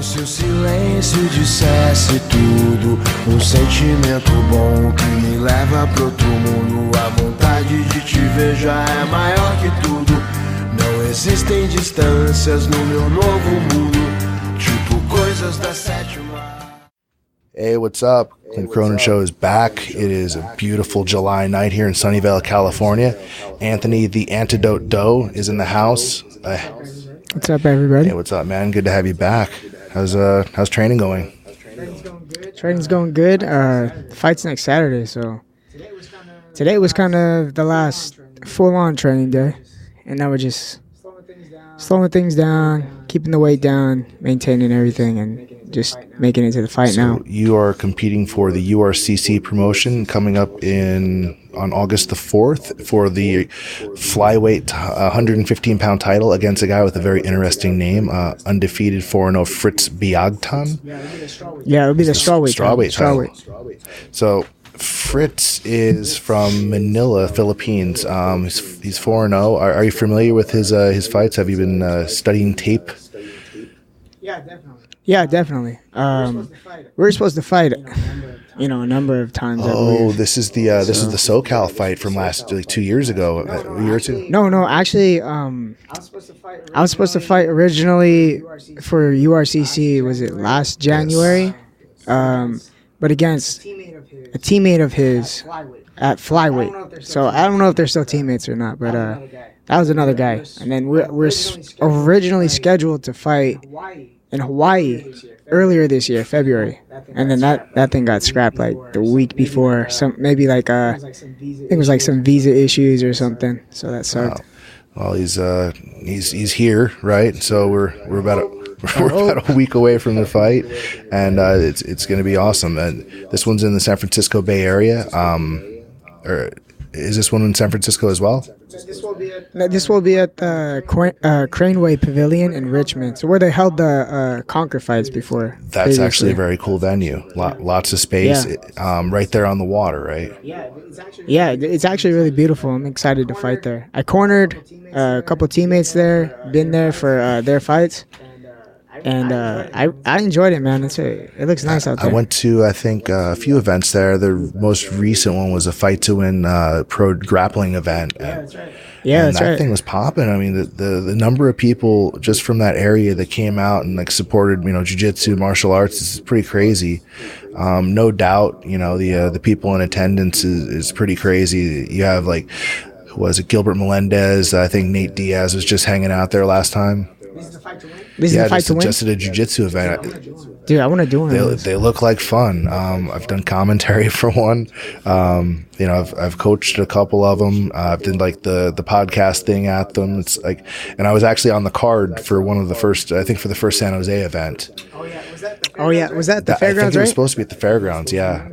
Se o silêncio dissesse tudo, sentimento bom que me leva pro outro mundo. A vontade de te ver já é maior que tudo. Não existem distâncias no meu novo mundo, tipo coisas da sétima. Hey, what's up? Clint Cronin Show is back. It is a beautiful July night here in Sunnyvale, California. Anthony, the Antidote Doe, is in the house. What's up, everybody? Hey, what's up, man? Good to have you back. How's training going? Training's going good. Fight's next Saturday, so today was kind of the last full-on training day, and now we're just slowing things down, keeping the weight down, maintaining everything, and just making it to the fight now. You are competing for the URCC promotion coming up on August the 4th for the flyweight 115-pound title against a guy with a very interesting name, undefeated 4-0 Fritz Biagtan. Yeah, it'll be the strawweight title. So Fritz is from Manila, Philippines. He's 4-0. Are you familiar with his fights? Have you been studying tape? Yeah, definitely. We were supposed to fight, a number of times. Oh, this is the SoCal fight from last 2 years ago, a year or two. No, actually, I was supposed to fight originally for URCC. Was it last January? Yes. But against a teammate of his at flyweight. So I don't know if they're still teammates or not, but that was another guy. And then we're originally scheduled to fight in Hawaii earlier this year, February, and then that thing got scrapped like the week before. I think it was like some visa issues or something. So that sucked. Well, he's here, right? So we're about a week away from the fight, and it's going to be awesome. And this one's in the San Francisco Bay Area. Or is this one in San Francisco as well? This will be at the Crane Pavilion in Richmond. So where they held the Conquer fights before. That's previously. Actually a very cool venue. Lots of space, right there on the water, right? Yeah, it's actually really beautiful. I'm excited to fight there. I cornered a couple teammates there, been there for their fights. And I enjoyed it, man. It looks nice out there. I went to, I think, a few events there. The most recent one was a Fight to Win pro grappling event. That's right. That thing was popping. I mean, the number of people just from that area that came out and supported, jiu-jitsu, martial arts is pretty crazy. No doubt, the people in attendance is pretty crazy. You have who was it, Gilbert Melendez? I think Nate Diaz was just hanging out there last time. This is the fight to win? Just at a jiu-jitsu event. Dude, I want to do one. They look like fun. I've done commentary for one. I've coached a couple of them. I've done the podcast thing at them. It's and I was actually on the card for one of the first, I think for the first San Jose event. Was that the fairgrounds, I think it was right? supposed to be at the fairgrounds, yeah.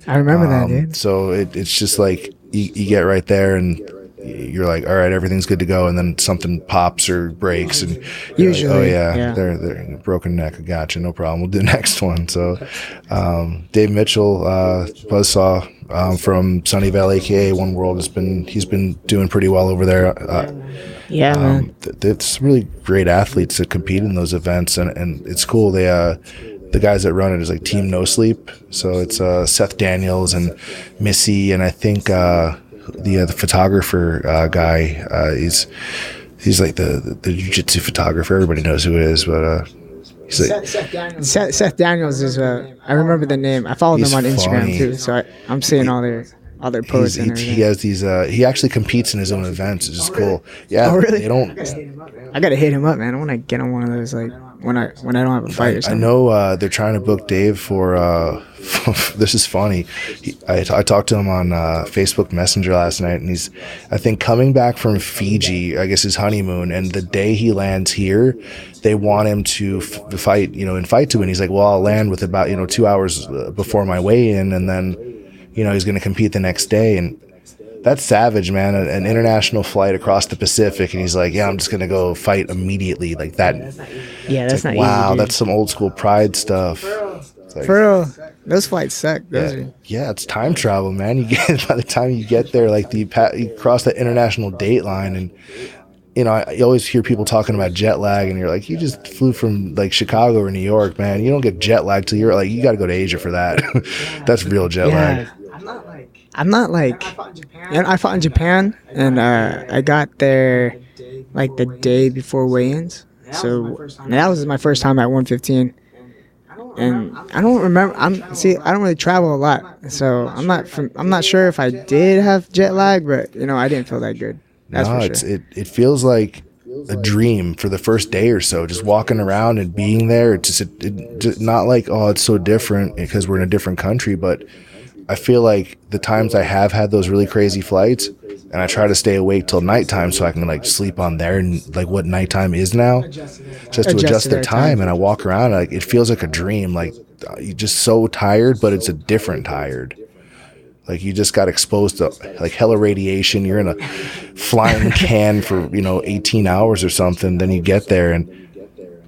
I remember that, dude. So it's just you get right there and you're like, all right, everything's good to go, and then something pops or breaks, and usually, they're broken neck. Gotcha, no problem. We'll do the next one. So, Dave Mitchell, Buzzsaw from Sunnyvale, aka One World, he's been doing pretty well over there. Man. It's really great athletes that compete in those events, and it's cool. They the guys that run it is Team No Sleep. So it's Seth Daniels and Missy, and I think. The photographer guy, he's the jiu-jitsu photographer. Everybody knows who it is, but Seth Daniels is I remember the name. I followed him on Instagram funny. Too, so I'm seeing all their posts and everything. He has these. He actually competes in his own events. It's just cool. Yeah. Oh, really? They don't. I gotta hit him up, man. I want to get on one of those when I don't have a fight or something. I know they're trying to book Dave for. This is funny. I talked to him on Facebook Messenger last night, and he's, I think, coming back from Fiji, I guess his honeymoon, and the day he lands here, they want him to fight, in Fight to Win. He's like, well, I'll land with about 2 hours before my weigh-in, and then, he's going to compete the next day, and that's savage, man. An international flight across the Pacific, and he's like, yeah, I'm just going to go fight immediately like that. Yeah, that's not easy. Wow, that's some old school pride stuff. For real, those flights suck. Yeah, it's time travel, man. By the time you get there, you cross that international date line, and you know, I always hear people talking about jet lag, and you're like, you just flew from like Chicago or New York, man. You don't get jet lag till you're like, you got to go to Asia for that. That's real jet lag. I'm not like, I fought in Japan, and I got there like the day before weigh-ins. So that was my first time at 115. And I don't remember. I don't really travel a lot, so I'm not sure if I did have jet lag, but you know, I didn't feel that good. That's for sure. It feels like a dream for the first day or so, just walking around and being there. It's just not like, oh, it's so different because we're in a different country, but I feel like the times I have had those really crazy flights, and I try to stay awake till nighttime so I can like sleep on there and like what nighttime is now, just to adjust their time. And I walk around, like it feels like a dream. Like you're just so tired, but it's a different tired. Like you just got exposed to like hella radiation. You're in a flying can for 18 hours or something. Then you get there and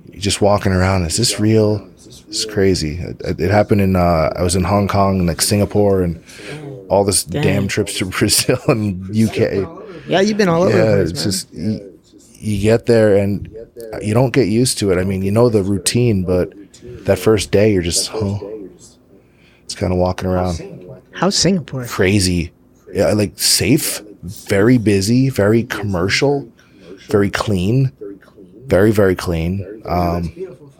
you're just walking around. Is this real? It's crazy. It happened in I was in Hong Kong and like Singapore and all this damn trips to Brazil and UK. Yeah, you've been all over. Yeah, it's just you get there and you don't get used to it. I mean, you know the routine, but that first day you're just it's kind of walking around. How's Singapore? Crazy. Yeah, like safe, very busy, very commercial, very clean, very, very clean.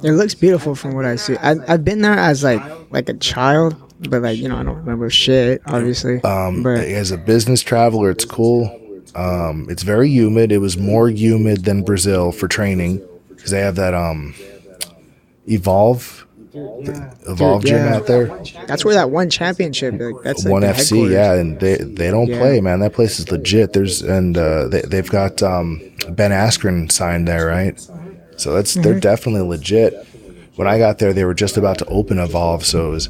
It looks beautiful from what I see. I've been there as like a child, but like, I don't remember shit, obviously. But as a business traveler, it's cool. It's very humid. It was more humid than Brazil for training because they have that Evolve gym out there. That's where that one championship. That's like One FC, yeah, and they don't play, man. That place is legit. They've got Ben Askren signed there, right? So they're definitely legit. When I got there, they were just about to open Evolve, so it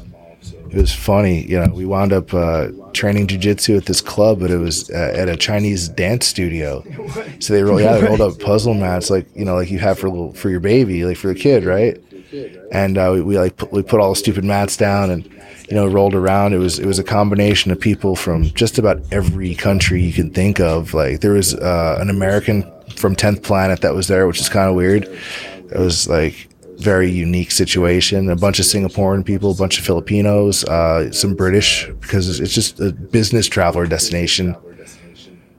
was funny. We wound up training jiu-jitsu at this club, but it was at a Chinese dance studio. So they rolled up puzzle mats like you have for your baby, like for the kid, right? And we put all the stupid mats down and rolled around. It was a combination of people from just about every country you can think of. Like there was an American from 10th Planet that was there, which is kind of weird. It was like very unique situation. A bunch of Singaporean people, a bunch of Filipinos, some British, because it's just a business traveler destination.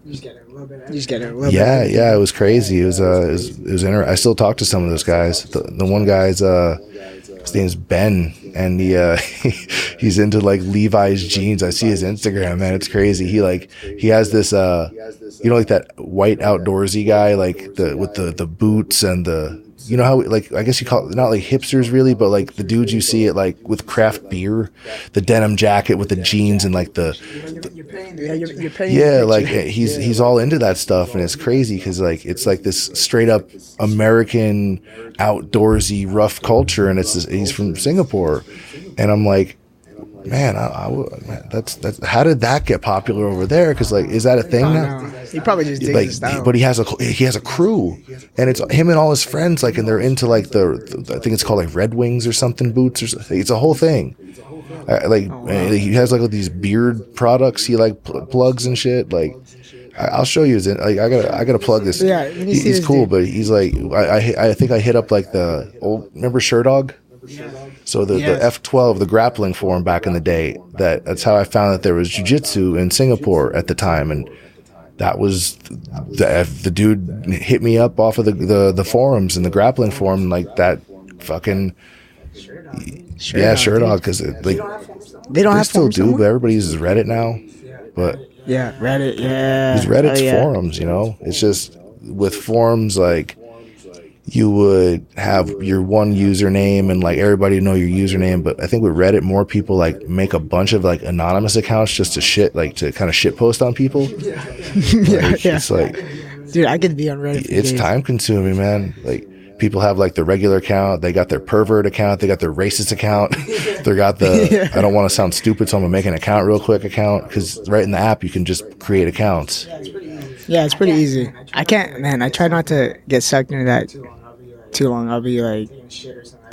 You just get it a little bit. Yeah, it was crazy. It was interesting. I still talk to some of those guys. The one guy's his name's Ben, and he's into like Levi's jeans. I see his Instagram, man. It's crazy. He has this like that white outdoorsy guy, like with the boots and the how like I guess you call it not like hipsters really, but like the dudes you see it like with craft beer, the denim jacket with the jeans and like you're paying yeah, like he's all into that stuff, and it's crazy because like it's like this straight up American outdoorsy rough culture, and he's from Singapore, and I'm like, man, that's how did that get popular over there? Because like, is that a thing now? He probably just digs his style. But he has a crew, and it's him and all his friends. Like, and they're into like the I think it's called like Red Wings or something boots or something. It's a whole thing. He has like these beard products he like plugs and shit. Like, I'll show you. I gotta plug this. Yeah, he's cool, dude. But he's like I think I hit up like the old, remember Sherdog? So the F12, the grappling form back in the day, that's how I found that there was jiu-jitsu in Singapore at the time, and that was the dude hit me up off of the forums and the grappling forum, like that fucking Sherdog, because like they still do, but everybody uses Reddit now. But Reddit, these Reddit's forums, it's just with forums like. You would have your one username and like everybody know your username, but I think with Reddit, more people like make a bunch of like anonymous accounts just to kind of shit post on people. It's like, dude, I could be on Reddit. It's time consuming, man. Like people have like the regular account, they got their pervert account, they got their racist account, they got the I don't want to sound stupid, so I'm gonna make an account real quick account, because right in the app you can just create accounts. Yeah, it's pretty easy. I try not to get sucked into that too long. I'll be like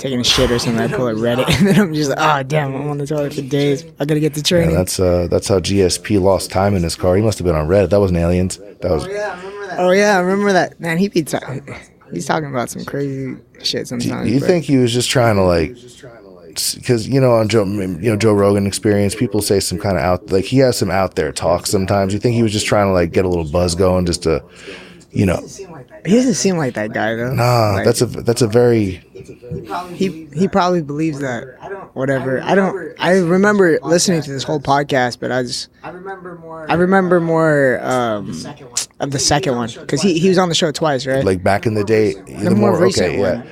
taking a shit or something. I pull up Reddit and then I'm just like, oh damn, I'm on the toilet for days. I gotta get to training. Yeah, that's how GSP lost time in his car. He must have been on Reddit. That wasn't aliens. That was I remember Oh yeah, I remember that. Man, he's talking about some crazy shit sometimes. Do you think he was just trying to like, because on Joe Rogan Experience, people say some kind of he has some out there talk sometimes. You think he was just trying to like get a little buzz going, just to, He doesn't seem like that guy though. Nah, like, that's a very. He probably believes that. Whatever. I remember listening to this whole podcast, but I remember more of the second one because he was on the show twice, right? Like back in the day, the more recent one.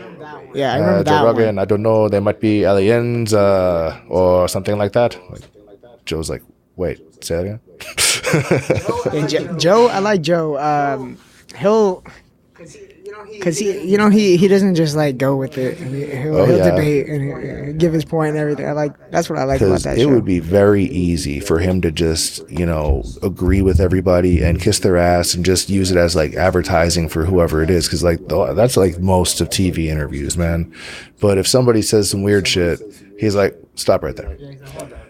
Yeah, I remember that Joe Rogan, one. I don't know, they might be aliens or something like that. Like, Joe's like, wait, say that again? Joe, I like Joe. He'll, because he doesn't just like go with it. He'll debate and he'll give his point and everything. That's what I like about that show. It would be very easy for him to just agree with everybody and kiss their ass and just use it as like advertising for whoever it is, because that's like most of TV interviews, man. But if somebody says some weird shit, he's like, stop right there.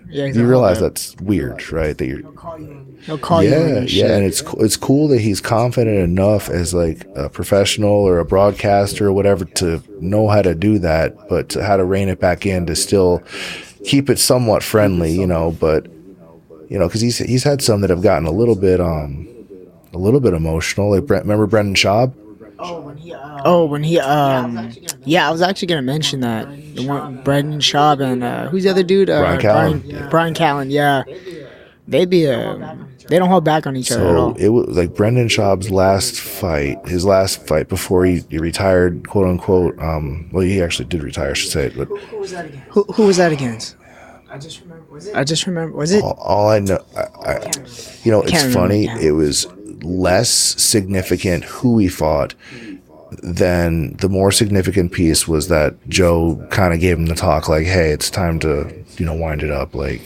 Yeah, you realize that's weird, right? That he'll call you. Yeah, and it's cool that he's confident enough as like a professional or a broadcaster or whatever to know how to do that, but to how to rein it back in to still keep it somewhat friendly, But because he's had some that have gotten a little bit emotional. Like remember Brendan Schaub? Yeah, I was actually gonna mention that. The one, Brendan Schaub and who's the other dude? Brian Callen. Brian Callen, yeah. They don't hold back on each other at all. It was like Brendan Schaub's last fight before he retired, quote unquote. Well, he actually did retire, I should say. But who was that against? Who was that against? I just remember. Was it? All I know, it's funny. It was less significant who he fought than the more significant piece was that Joe kind of gave him the talk, like, "Hey, it's time to wind it up." Like,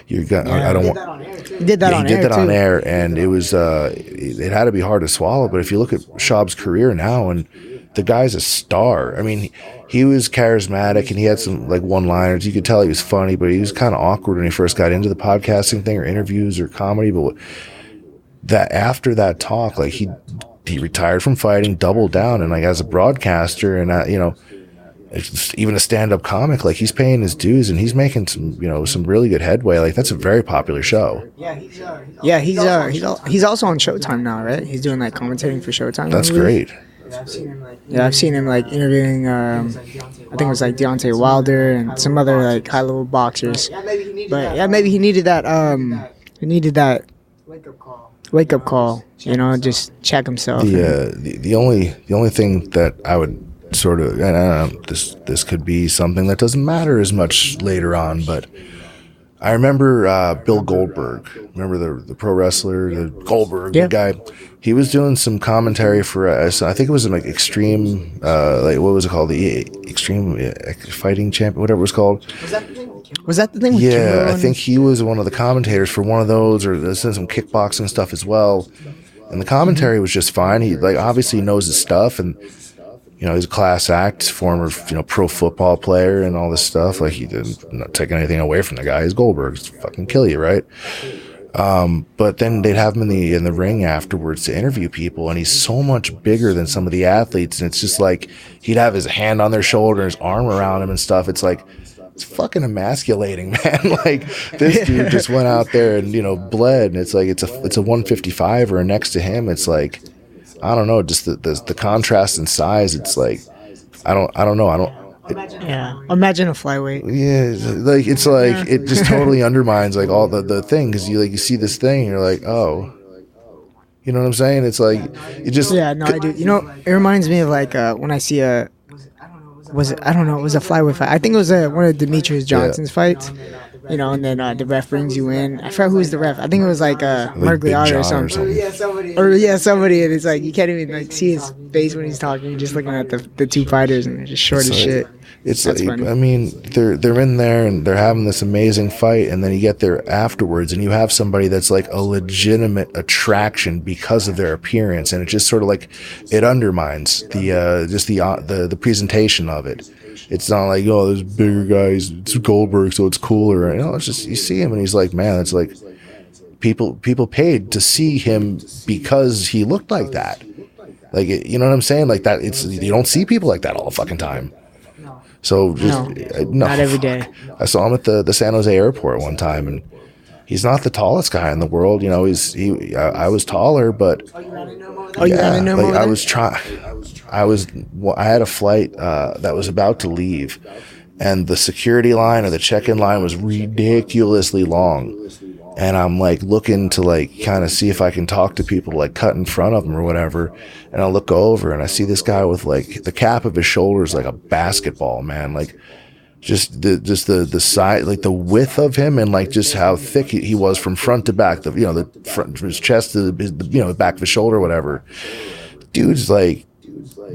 you're gonna. I don't want. He did that on air, and it was it had to be hard to swallow. But if you look at Schaub's career now, and the guy's a star. I mean, he was charismatic and he had some like one-liners. You could tell he was funny, but he was kind of awkward when he first got into the podcasting thing or interviews or comedy. But that after that talk, like he retired from fighting, doubled down, and like as a broadcaster and even a stand-up comic, like he's paying his dues and he's making some really good headway. Like that's a very popular show. He's also on Showtime now, right? He's doing like commentating for Showtime. That's great. I've seen him like interviewing. I think it was like Deontay Wilder and some other like high-level boxers. But yeah, maybe he needed that. He needed that wake-up call. Just check himself. The only thing that I would sort of, and I don't know, this could be something that doesn't matter as much later on, but I remember Bill Goldberg. Remember the pro wrestler, the Goldberg guy. He was doing some commentary for I think it was like Extreme, like what was it called? The Extreme Fighting Champion, whatever it was called. Was that the thing? With I think he was one of the commentators for one of those, or there's some kickboxing stuff as well. And the commentary was just fine. He like obviously knows his stuff, and he's a class act, former pro football player, and all this stuff. Like he didn't not taking anything away from the guy. He's Goldberg, he's fucking kill you, right? But then they'd have him in the ring afterwards to interview people, and he's so much bigger than some of the athletes, and it's just like he'd have his hand on their shoulder, his arm around him and stuff. It's like it's fucking emasculating, man. Like this dude just went out there and bled, and it's like it's a 155 or next to him. It's like I don't know, just the contrast in size. It's like I don't know. Imagine a flyweight. It just totally undermines like all the thing, because you see this thing and you're like, oh, you know what I'm saying? It's like it just I do. It reminds me of like when I see it was a flyweight fight. I think it was one of Demetrius Johnson's fights. And then the ref brings you in. I forgot who was the ref. I think it was like Mergliata or something. Or somebody. And it's like you can't even like see his face when he's talking. You're just looking at the two fighters, and they're just short as shit. It's like, I mean, they're in there and they're having this amazing fight, and then you get there afterwards, and you have somebody that's like a legitimate attraction because of their appearance, and it just sort of like it undermines the presentation of it. It's not like, oh, there's bigger guys, it's Goldberg, so it's cooler. It's just you see him and he's like, man, it's like people paid to see him because he looked like that. Like, you know what I'm saying? Like that, you don't see people like that all the fucking time. So just, no, not every day. I saw him at the San Jose airport one time, and he's not the tallest guy in the world. You know, I was taller, but You ran into him over there? I had a flight that was about to leave, and the security line or the check-in line was ridiculously long. And I'm like looking to like kind of see if I can talk to people to like cut in front of them or whatever. And I look over and I see this guy with like the cap of his shoulders like a basketball, man. Like just the side, like the width of him, and like just how thick he was from front to back. The front from his chest to the back of his shoulder, whatever. Dude's like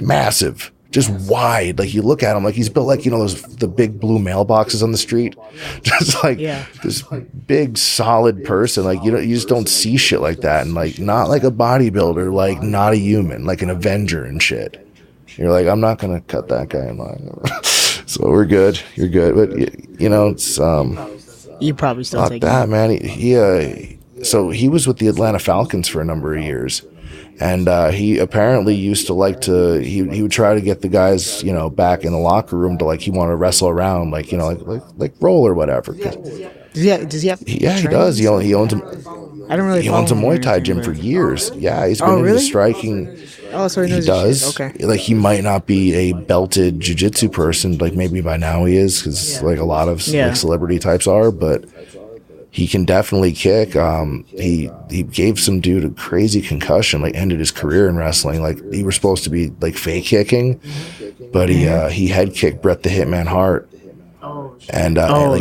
massive. Just wide, like you look at him, like he's built like the big blue mailboxes on the street, just like this big solid person. Like you just don't see shit like that, and like not like a bodybuilder, like not a human, like an Avenger and shit. You're like, I'm not gonna cut that guy in line, so we're good. You're good, but it's you probably still take that, man. So he was with the Atlanta Falcons for a number of years. And he apparently used to like to, he would try to get the guys, back in the locker room to like, he wanted to wrestle around, like, like roll or whatever. Does he have Yeah, he does. He owns I don't really he owns a Muay Thai gym for years. Yeah, he's been into striking. Oh, so he knows does. Okay. Like he might not be a belted jiu-jitsu person, like maybe by now he is, because like a lot of like celebrity types are, but he can definitely kick. He gave some dude a crazy concussion, like ended his career in wrestling. Like he was supposed to be like fake kicking, but he head kicked Bret the Hitman Hart. And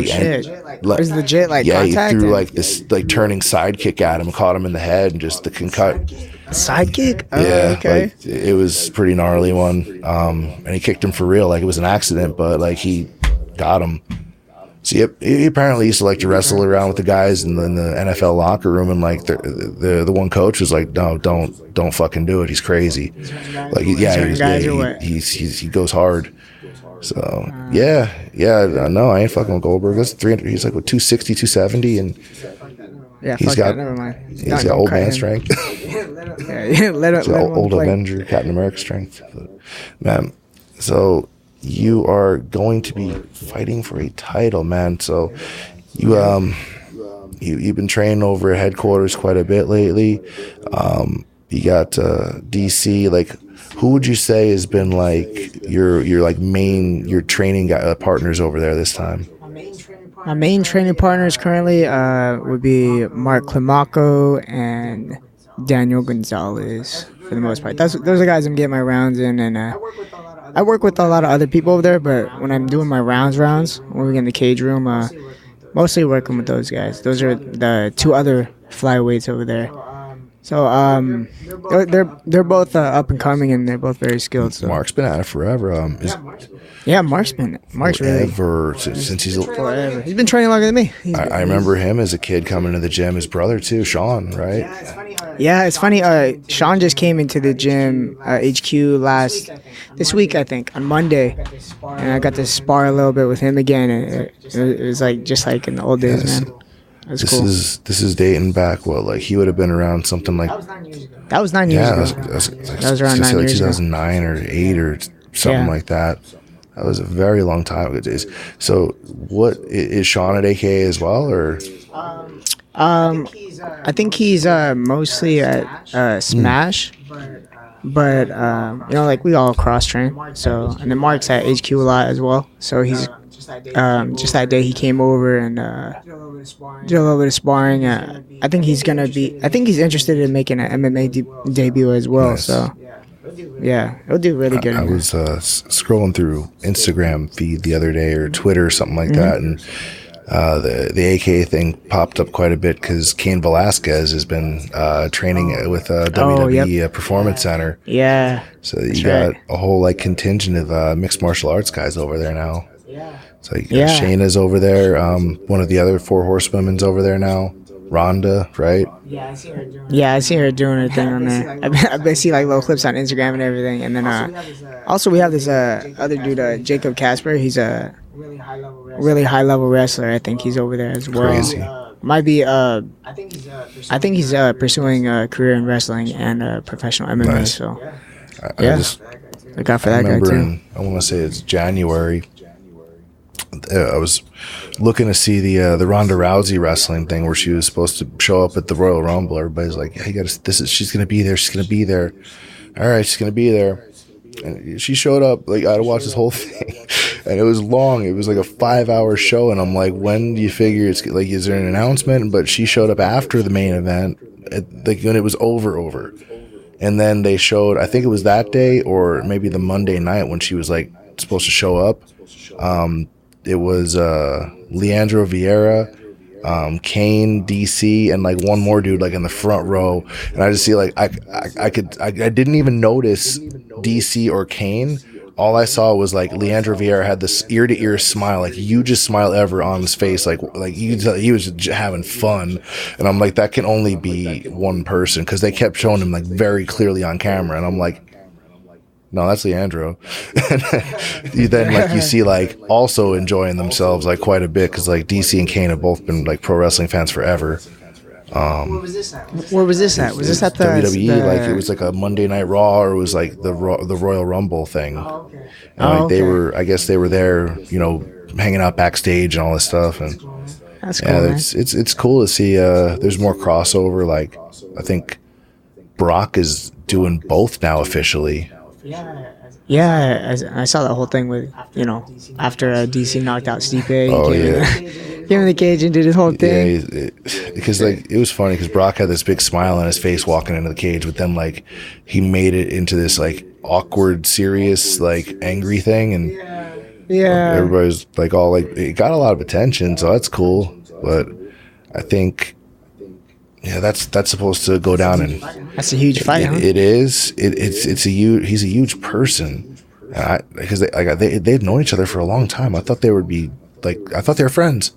shit! Was the legit like contact? He threw like this like turning side kick at him, caught him in the head, and just the concussion. Side kick? Yeah, okay. Like, it was a pretty gnarly one. And he kicked him for real, like it was an accident, but like he got him. So he apparently used to like to wrestle around with the guys in the NFL locker room, and like the one coach was like, no, don't fucking do it. He's crazy. Like he goes hard. So no, I ain't fucking with Goldberg. That's 300. He's like 260, 270, and he's got never mind. He's got old man strength. let old Avenger, Captain America strength, man. So you are going to be fighting for a title, man. So you've been training over at headquarters quite a bit lately. You got DC. Like, who would you say has been like your training partners over there this time? My main training partners currently would be Mark Climaco and Daniel Gonzalez for the most part. Those are guys I'm getting my rounds in, and I work with a lot of other people over there, but when I'm doing my rounds, when we get in the cage room, mostly working with those guys. Those are the two other flyweights over there. So they're both up and coming, and they're both very skilled. So. Mark's been at it forever. Mark's really since he's forever. He's been training longer than me. I remember him as a kid coming to the gym. His brother too, Sean, right? Yeah, it's funny. Sean just came into the gym HQ this week, I think, on Monday, and I got to spar a little bit with him again. And it was like just like in the old days, man. That's cool. This is dating back. What, like he would have been around something like that was 9 years ago. That was around 9 years 2009 or 8 or something like that. That was a very long time ago. So, what is Sean at AKA as well, or? I think he's mostly at Smash, but like we all cross train. So, and then Mark's at HQ a lot as well. So he's just that day he came over and did a little bit of sparring. I think he's interested in making an MMA debut as well. Nice. So. Yeah, it'll do really good. I was scrolling through Instagram feed the other day or Twitter or something like that, and the AK thing popped up quite a bit because Cain Velasquez has been training with WWE Performance Center. Yeah. So you got a whole like contingent of mixed martial arts guys over there now. So Shayna's over there. One of the other 4 horsewomen's over there now. Rhonda, right? Yeah, I see her doing her thing on there. I see like little clips on Instagram and everything. And then also we have this other dude, Jacob Casper. He's a really high level wrestler. I think he's over there as well. Crazy. Might be. I think he's pursuing a career in wrestling and professional MMA. Nice. So I got for that guy too. I want to say it's January. I was looking to see the Ronda Rousey wrestling thing where she was supposed to show up at the Royal Rumble. Everybody's like, "Yeah, you got to. She's gonna be there. She's gonna be there. All right, she's gonna be there." And she showed up. Like, I had to watch this whole thing, and it was long. It was like a 5-hour show, and I'm like, "When do you figure it's like? Is there an announcement?" But she showed up after the main event, like when it was over. And then they showed. I think it was that day or maybe the Monday night when she was like supposed to show up. It was Leandro Vieira, Kane, DC, and like one more dude like in the front row. And I just see like I didn't even notice DC or Kane. All I saw was like Leandro Vieira had this ear to ear smile, like hugest smile ever on his face, like he was just having fun. And I'm like, that can only be one person because they kept showing him like very clearly on camera, and I'm like, no, that's Leandro. And then like you see like also enjoying themselves like quite a bit because like DC and Kane have both been like pro wrestling fans forever. Where was this at? Was this at the WWE? Like it was like a Monday Night Raw, or it was like the Royal Rumble thing. Oh, okay. And like I guess they were there, you know, hanging out backstage and all this stuff. And that's cool. Yeah, it's cool to see. There's more crossover. Like I think Brock is doing both now officially. Yeah, I saw that whole thing with, you know, after DC knocked out Stipe. Came in the cage and did his whole thing. Yeah, because like it was funny because Brock had this big smile on his face walking into the cage, but then like he made it into this like awkward, serious, like angry thing, and everybody's like all like it got a lot of attention, so that's cool. But I think. Yeah, that's supposed to go down, and that's a huge fight. It is. It's a huge. He's a huge person, because they've known each other for a long time. I thought they would be like. I thought they were friends.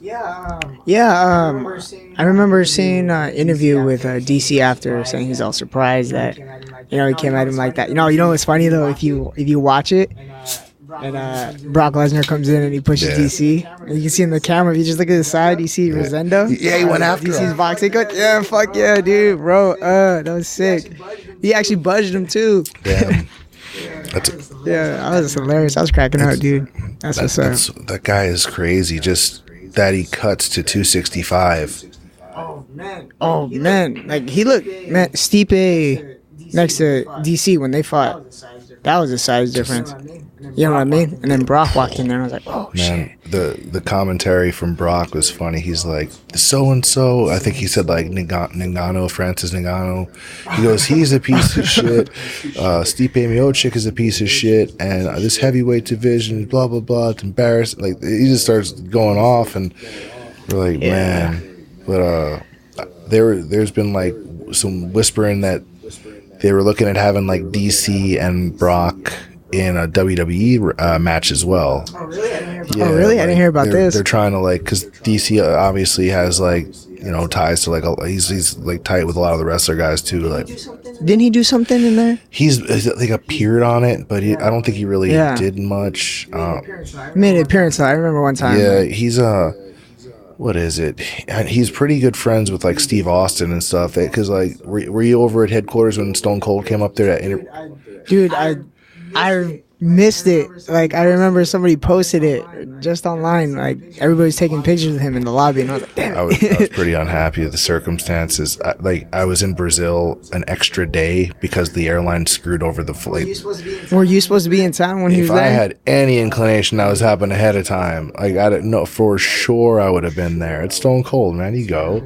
Yeah. I remember seeing an interview with DC after, saying he's all surprised that, you know, he came at him like that. You know what's funny though, if you watch it. And Brock Lesnar comes in and he pushes DC. And you can see in the camera, if you just look at the side, you see Rosendo. Yeah, he went after DC's boxing coach. Yeah, fuck yeah, dude, bro. That was sick. He actually budged him too. Damn. That was hilarious. I was cracking up, dude. That's what's up. That guy is crazy. Just that he cuts to 265. Oh man, like he looked, man. Stipe next to DC when they fought, that was a size difference. You know what I mean? And then Brock walked in there and I was like, oh, man, shit. The commentary from Brock was funny. He's like, so-and-so, I think he said like Ngannou, Francis Ngannou. He goes, he's a piece of shit. Stipe Miocic is a piece of shit. And this heavyweight division, blah, blah, blah. It's embarrassing. Like, he just starts going off and we're like, man. But there's been like some whispering that they were looking at having like DC and Brock in a WWE match as well. Oh really? I didn't hear about this. They're trying to like, because DC obviously has like, you know, ties to like he's like tight with a lot of the wrestler guys too. Like, didn't he do something in there? He's like appeared on it, but I don't think he really did much. Made an appearance. I remember one time. Yeah, he's what is it? He's pretty good friends with like Steve Austin and stuff. Because like, were you over at headquarters when Stone Cold came up there? Dude, I missed it. Like, I remember somebody posted it just online. Like, everybody was taking pictures of him in the lobby, and I was like, damn. I was pretty unhappy with the circumstances. I was in Brazil an extra day because the airline screwed over the flight. Were you supposed to be in town when he was there? If I had any inclination that was happening ahead of time, like, I didn't know for sure I would have been there. It's Stone Cold, man. You go.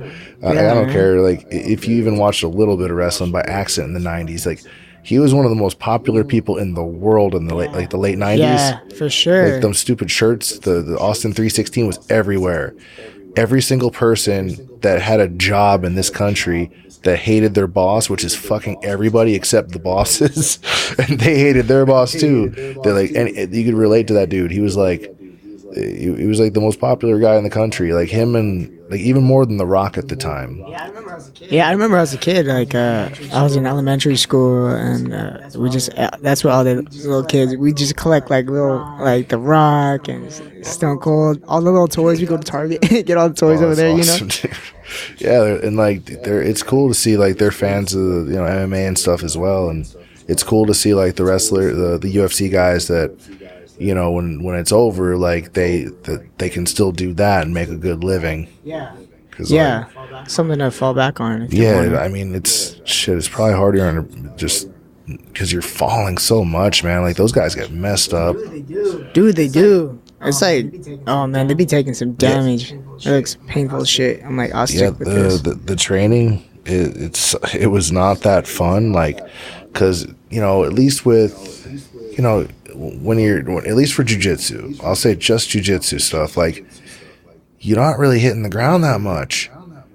I don't care. Like, if you even watched a little bit of wrestling by accident in the 90s, like, he was one of the most popular people in the world in the late 90s. Yeah, for sure. Like them stupid shirts, the Austin 316 was everywhere. Every single person that had a job in this country that hated their boss, which is fucking everybody except the bosses, and they hated their boss too. They're like, and you could relate to that dude. He was like the most popular guy in the country. Like him and like even more than The Rock at the time. Yeah, I remember as a kid. Like I was in elementary school, and we just that's what all the little kids we just collect like little like The Rock and Stone Cold, all the little toys. We go to Target, get all the toys over there. Awesome, you know. Yeah, and like it's cool to see like they're fans of MMA and stuff as well, and it's cool to see like the UFC guys that, you know, when it's over, like they can still do that and make a good living. Yeah. Yeah, like, something to fall back on. Yeah, I mean, it's probably harder on just because you're falling so much, man. Like those guys get messed up. Dude, they do. It's like, oh man, they be taking some damage. It looks painful shit. I'm like, I'll stick with this. The training, it was not that fun. Like, because you know, at least with, you know, at least for jiu-jitsu, I'll say just jiu-jitsu stuff, like, you're not really hitting the ground that much.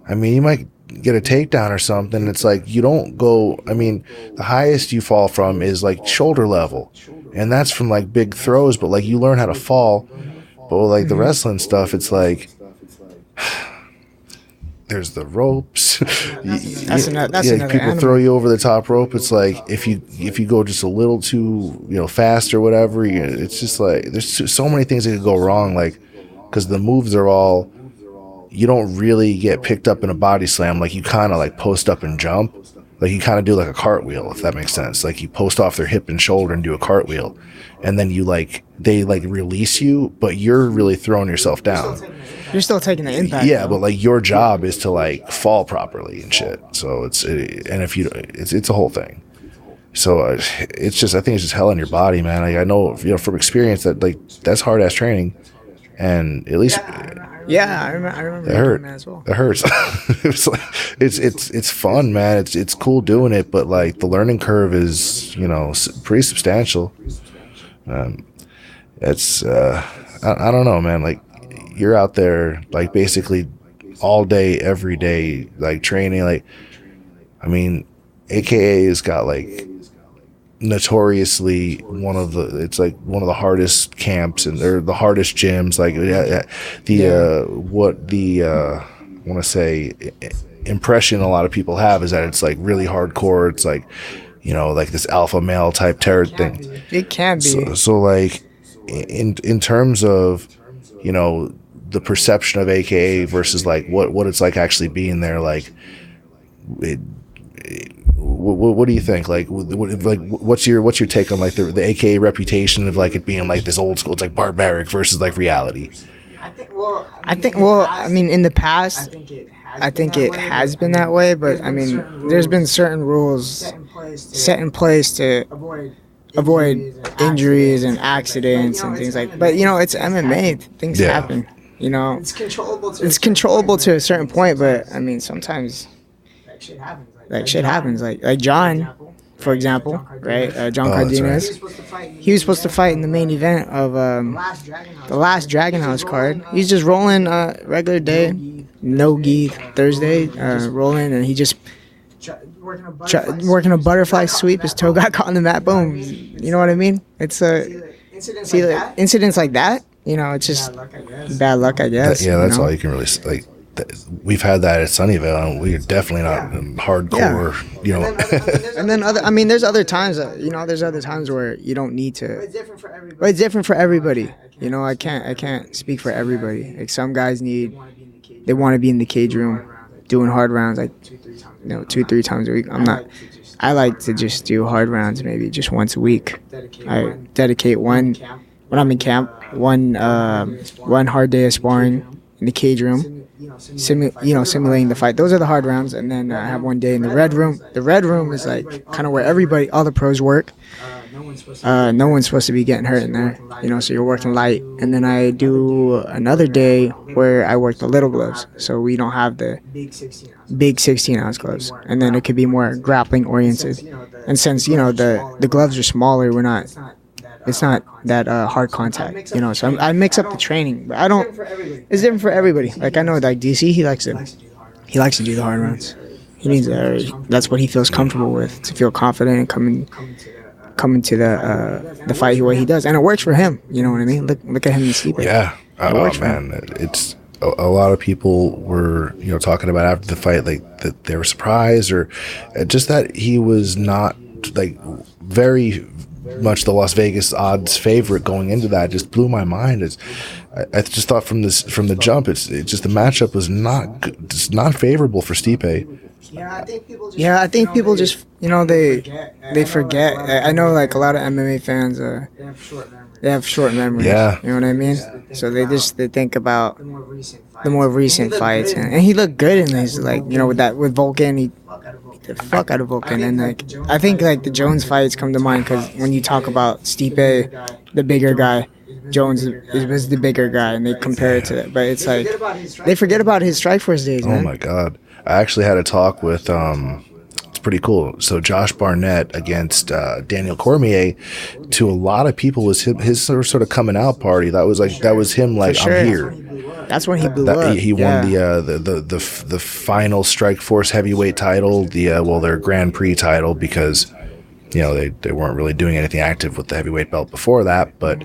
I mean, you might get a takedown or something. It's like you don't go, I mean, the highest you fall from is like shoulder level. And that's from like big throws, but like you learn how to fall. But with like the wrestling stuff, it's like there's the ropes. That's another people animal. throw you over the top rope. It's like if you go just a little too, you know, fast or whatever, it's just like there's so many things that could go wrong. Like, because the moves are all, you don't really get picked up in a body slam. Like you kind of like post up and jump. Like you kind of do like a cartwheel, if that makes sense. Like you post off their hip and shoulder and do a cartwheel. And then you like, they like release you, but you're really throwing yourself down. You're still taking the impact. Yeah, but like your job is to like fall properly and shit. So it's a whole thing. So it's just, I think it's just hell on your body, man. Like I know, you know, from experience that like that's hard ass training. And at least, yeah, I remember it hurt. that as well. It hurts. It was like, it's fun, man. It's cool doing it, but like the learning curve is, you know, pretty substantial. It's I don't know, man. Like you're out there like basically all day, every day, like training. Like, I mean, AKA has got like notoriously one of the hardest camps, and they're the hardest gyms. Like I want to say impression a lot of people have is that it's like really hardcore. It's like, you know, like this alpha male type terror thing. It can be. So like in terms of, you know, the perception of AKA versus like what it's like actually being there, like what do you think? Like, what's your take on like the AKA reputation of like it being like this old school, it's like barbaric versus like reality? I think I mean, in the past, I think it has been that way, but I mean, there's been certain rules set in place to avoid injuries and accidents and things like that. But you know, it's MMA. Things happen. You know, it's controllable to a certain point, but I mean, sometimes like shit happens. Like John, for example, right? John Cardenas. Right. He was supposed to fight in the main event of the last Dragon House card. He's just rolling regular day, no gi Thursday, rolling, and he just working a butterfly sweep. His toe got caught on the mat. Boom. You know what I mean? It's incidents like that. You know, it's just bad luck, I guess. Yeah, that's all you can really like. We've had that at Sunnyvale, and we're definitely not hardcore, you know. And then there's other times, there's other times where you don't need to. But it's different for everybody. You know, I can't speak for everybody. Like some guys they want to be in the cage room doing hard rounds, like, 2-3 times a week. I like to just do hard rounds maybe just once a week. I dedicate one, when I'm in camp, one hard day of sparring in the cage room. Simulating the fight. Those are the hard rounds, and then I have one day in the red room. The red room is like kind of where all the pros work. No one's supposed to be getting hurt in there, so you're working light. And then I do another day where I work the little gloves, so we don't have the big 16-ounce gloves. And then it could be more grappling oriented. And since the gloves are smaller, it's not that hard contact, so I mix up the training, but it's different for everybody. Like I know, like DC, he likes to do the hard rounds. He needs that's what he feels comfortable with, to feel confident and coming to the fight the way he does, and it works for him. You know what I mean? Look at him in Stipe. Yeah. Oh man, it's a lot of people were talking about after the fight, like that they were surprised, or just that he was not like very much the Las Vegas odds favorite going into that. Just blew my mind. I just thought from the jump, it's just the matchup was not favorable for Stipe. Yeah, I think people just they forget. I know like a lot of MMA fans they have short memories. Yeah. You know what I mean? So they think about the more recent fights, and he looked good in his like with Vulcan. He the fuck out of Vulcan, and like I think like the Jones fights come to mind because when you talk about Stipe, the bigger guy, Jones was the bigger guy, and they compare it to that. But it's like they forget about his Strikeforce days, man. Oh my God! I actually had a talk with it's pretty cool. So Josh Barnett against Daniel Cormier, to a lot of people was his sort of coming out party. That was him like, sure. I'm here. That's when he blew up. He won the final Strikeforce heavyweight title, their Grand Prix title, because they weren't really doing anything active with the heavyweight belt before that. But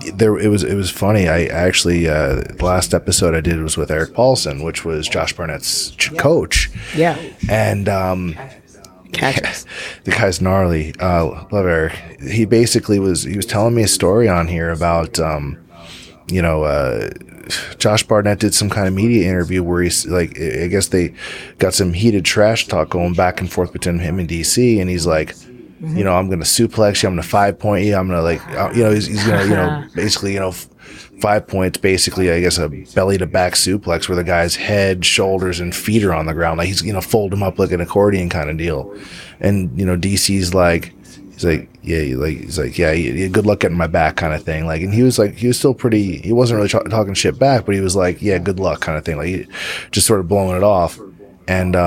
it was funny. I actually the last episode I did was with Eric Paulson, which was Josh Barnett's coach. Yeah, and the guy's gnarly. Love Eric. He basically was telling me a story on here about Josh Barnett did some kind of media interview where he's like, I guess they got some heated trash talk going back and forth between him and DC, and he's like, I'm going to suplex you, I'm going to 5-point you, I'm going to he's going to, basically, 5 points, basically, I guess a belly to back suplex where the guy's head, shoulders, and feet are on the ground. Like he's, fold him up like an accordion kind of deal. And, DC's like, yeah, good luck getting my back kind of thing. Like, and he was still pretty, he wasn't really talking shit back, but he was like, yeah, good luck kind of thing. Like, he just sort of blowing it off. And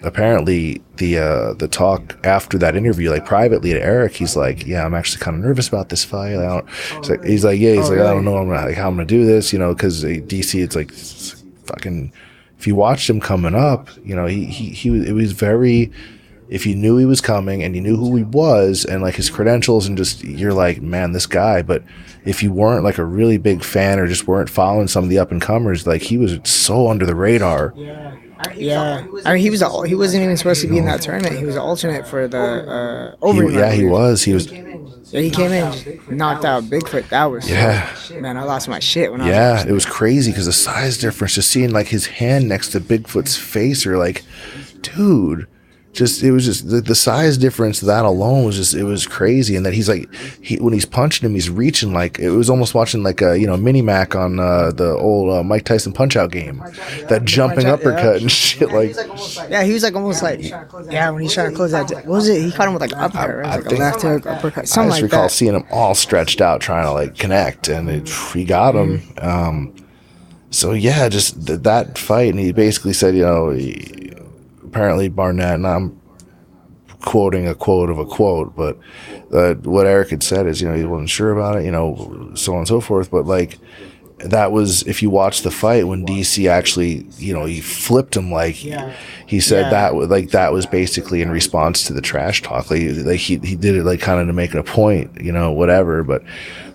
apparently the talk after that interview, like privately to Eric, he's like, yeah, I'm actually kind of nervous about this fight. He's like, I don't know how I'm gonna do this, because DC, it's like fucking. If you watched him coming up, it was very. If you knew he was coming and you knew who he was and like his credentials and just, you're like, man, this guy. But if you weren't like a really big fan or just weren't following some of the up and comers, like he was so under the radar. Yeah, I mean, he wasn't even supposed to be in that tournament. He was an alternate for the overnight. He was. Yeah, he came in, knocked out Bigfoot. That was man, I lost my shit when I was. Yeah, it was crazy because the size difference. Just seeing like his hand next to Bigfoot's face, or like, dude. It was just the size difference. That alone was just, it was crazy. And that he's like, when he's punching him, he's reaching like, it was almost watching like a, Mini Mac on the old Mike Tyson Punch Out game. That jumping uppercut and shit. Like, he was like almost like, when he's trying to close that. What was it? He caught him with like an uppercut, right? Like a left hook, uppercut, something like that. I just recall seeing him all stretched out trying to like connect, and he got him. So yeah, just that fight. And he basically said, apparently Barnett, and I'm quoting a quote of a quote, but what Eric had said is, he wasn't sure about it, so on and so forth. But like, that was, if you watch the fight when DC actually, he flipped him, like he said that was basically in response to the trash talk. Like he did it like kind of to make it a point, whatever. But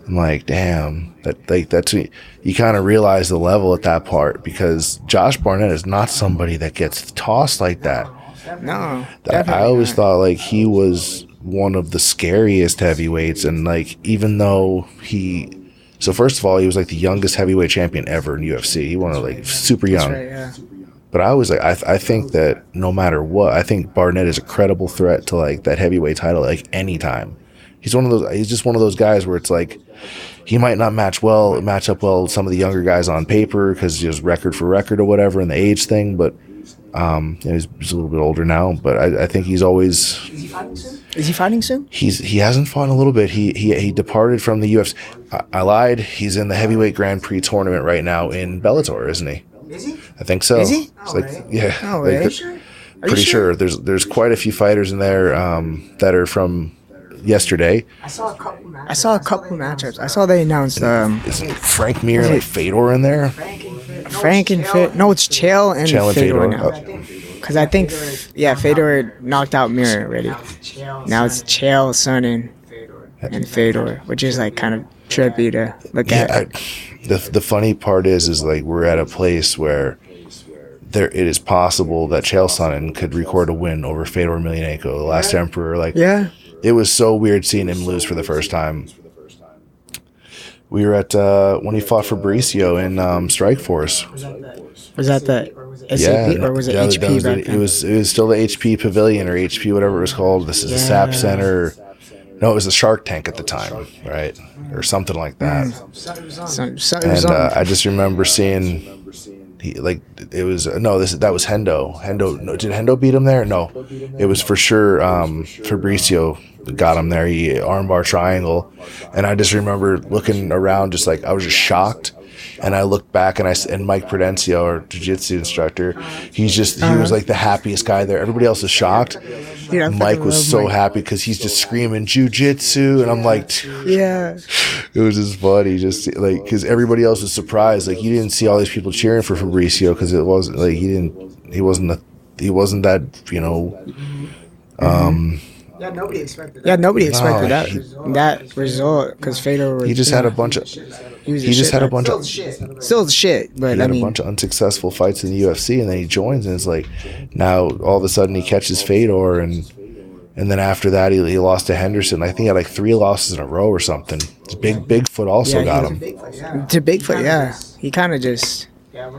I'm like, damn, that's, you kind of realize the level at that part, because Josh Barnett is not somebody that gets tossed like that. No, I always thought like he was one of the scariest heavyweights, and like, even though so first of all, he was like the youngest heavyweight champion ever in UFC. He won like super young. That's right, yeah. But I was like, I think that no matter what, I think Barnett is a credible threat to like that heavyweight title, like anytime. He's just one of those guys where it's like, he might not match up well with some of the younger guys on paper because he was record for record or whatever, and the age thing, but he's a little bit older now, but I think he's always. Is he fighting soon? He hasn't fought in a little bit. He departed from the UFC. I lied. He's in the heavyweight Grand Prix tournament right now in Bellator, isn't he? Is he? I think so. Is he? Yeah. Oh, like, are you sure? Pretty sure. There's quite a few fighters in there that are from yesterday. I saw a couple matchups. I saw they announced. Isn't Frank Mir and like Fedor in there? Frank and Fedor. No, it's Chael and Fedor now. Because I think, Fedor knocked out Mir already. Now it's Chael, Sonnen, and Fedor, which is like kind of trippy to look at. The funny part is like we're at a place where it is possible that Chael Sonnen could record a win over Fedor Emelianenko, the last Emperor. Like, it was so weird seeing him lose for the first time. We were at when he fought Fabricio in Strikeforce. Was that the SAP or was it HP back then? It was still the HP Pavilion or HP whatever it was called. This is the SAP Center. No, it was the Shark Tank at the time, right, or something like that. I just remember seeing that was Hendo. Did Hendo beat him there? No, it was for sure Fabricio got him there. He armbar triangle, and I just remember looking around, just like I was just shocked. And I looked back and Mike Prudencio, our jiu-jitsu instructor, he was like the happiest guy there. Everybody else was shocked. Yeah, Mike was so happy because he's just screaming jiu-jitsu, and I'm like, yeah. It was just funny, just like because everybody else was surprised. Like you didn't see all these people cheering for Fabricio because it wasn't like he wasn't that Yeah, nobody expected that result because Fedor. He just had a bunch of. Still shit, but he had a bunch of unsuccessful fights in the UFC, and then he joins, and it's like now all of a sudden he catches Fedor, and then after that he lost to Henderson. I think he had like 3 losses in a row or something. Bigfoot also got him. To Bigfoot, yeah. He kind of just. Yeah, it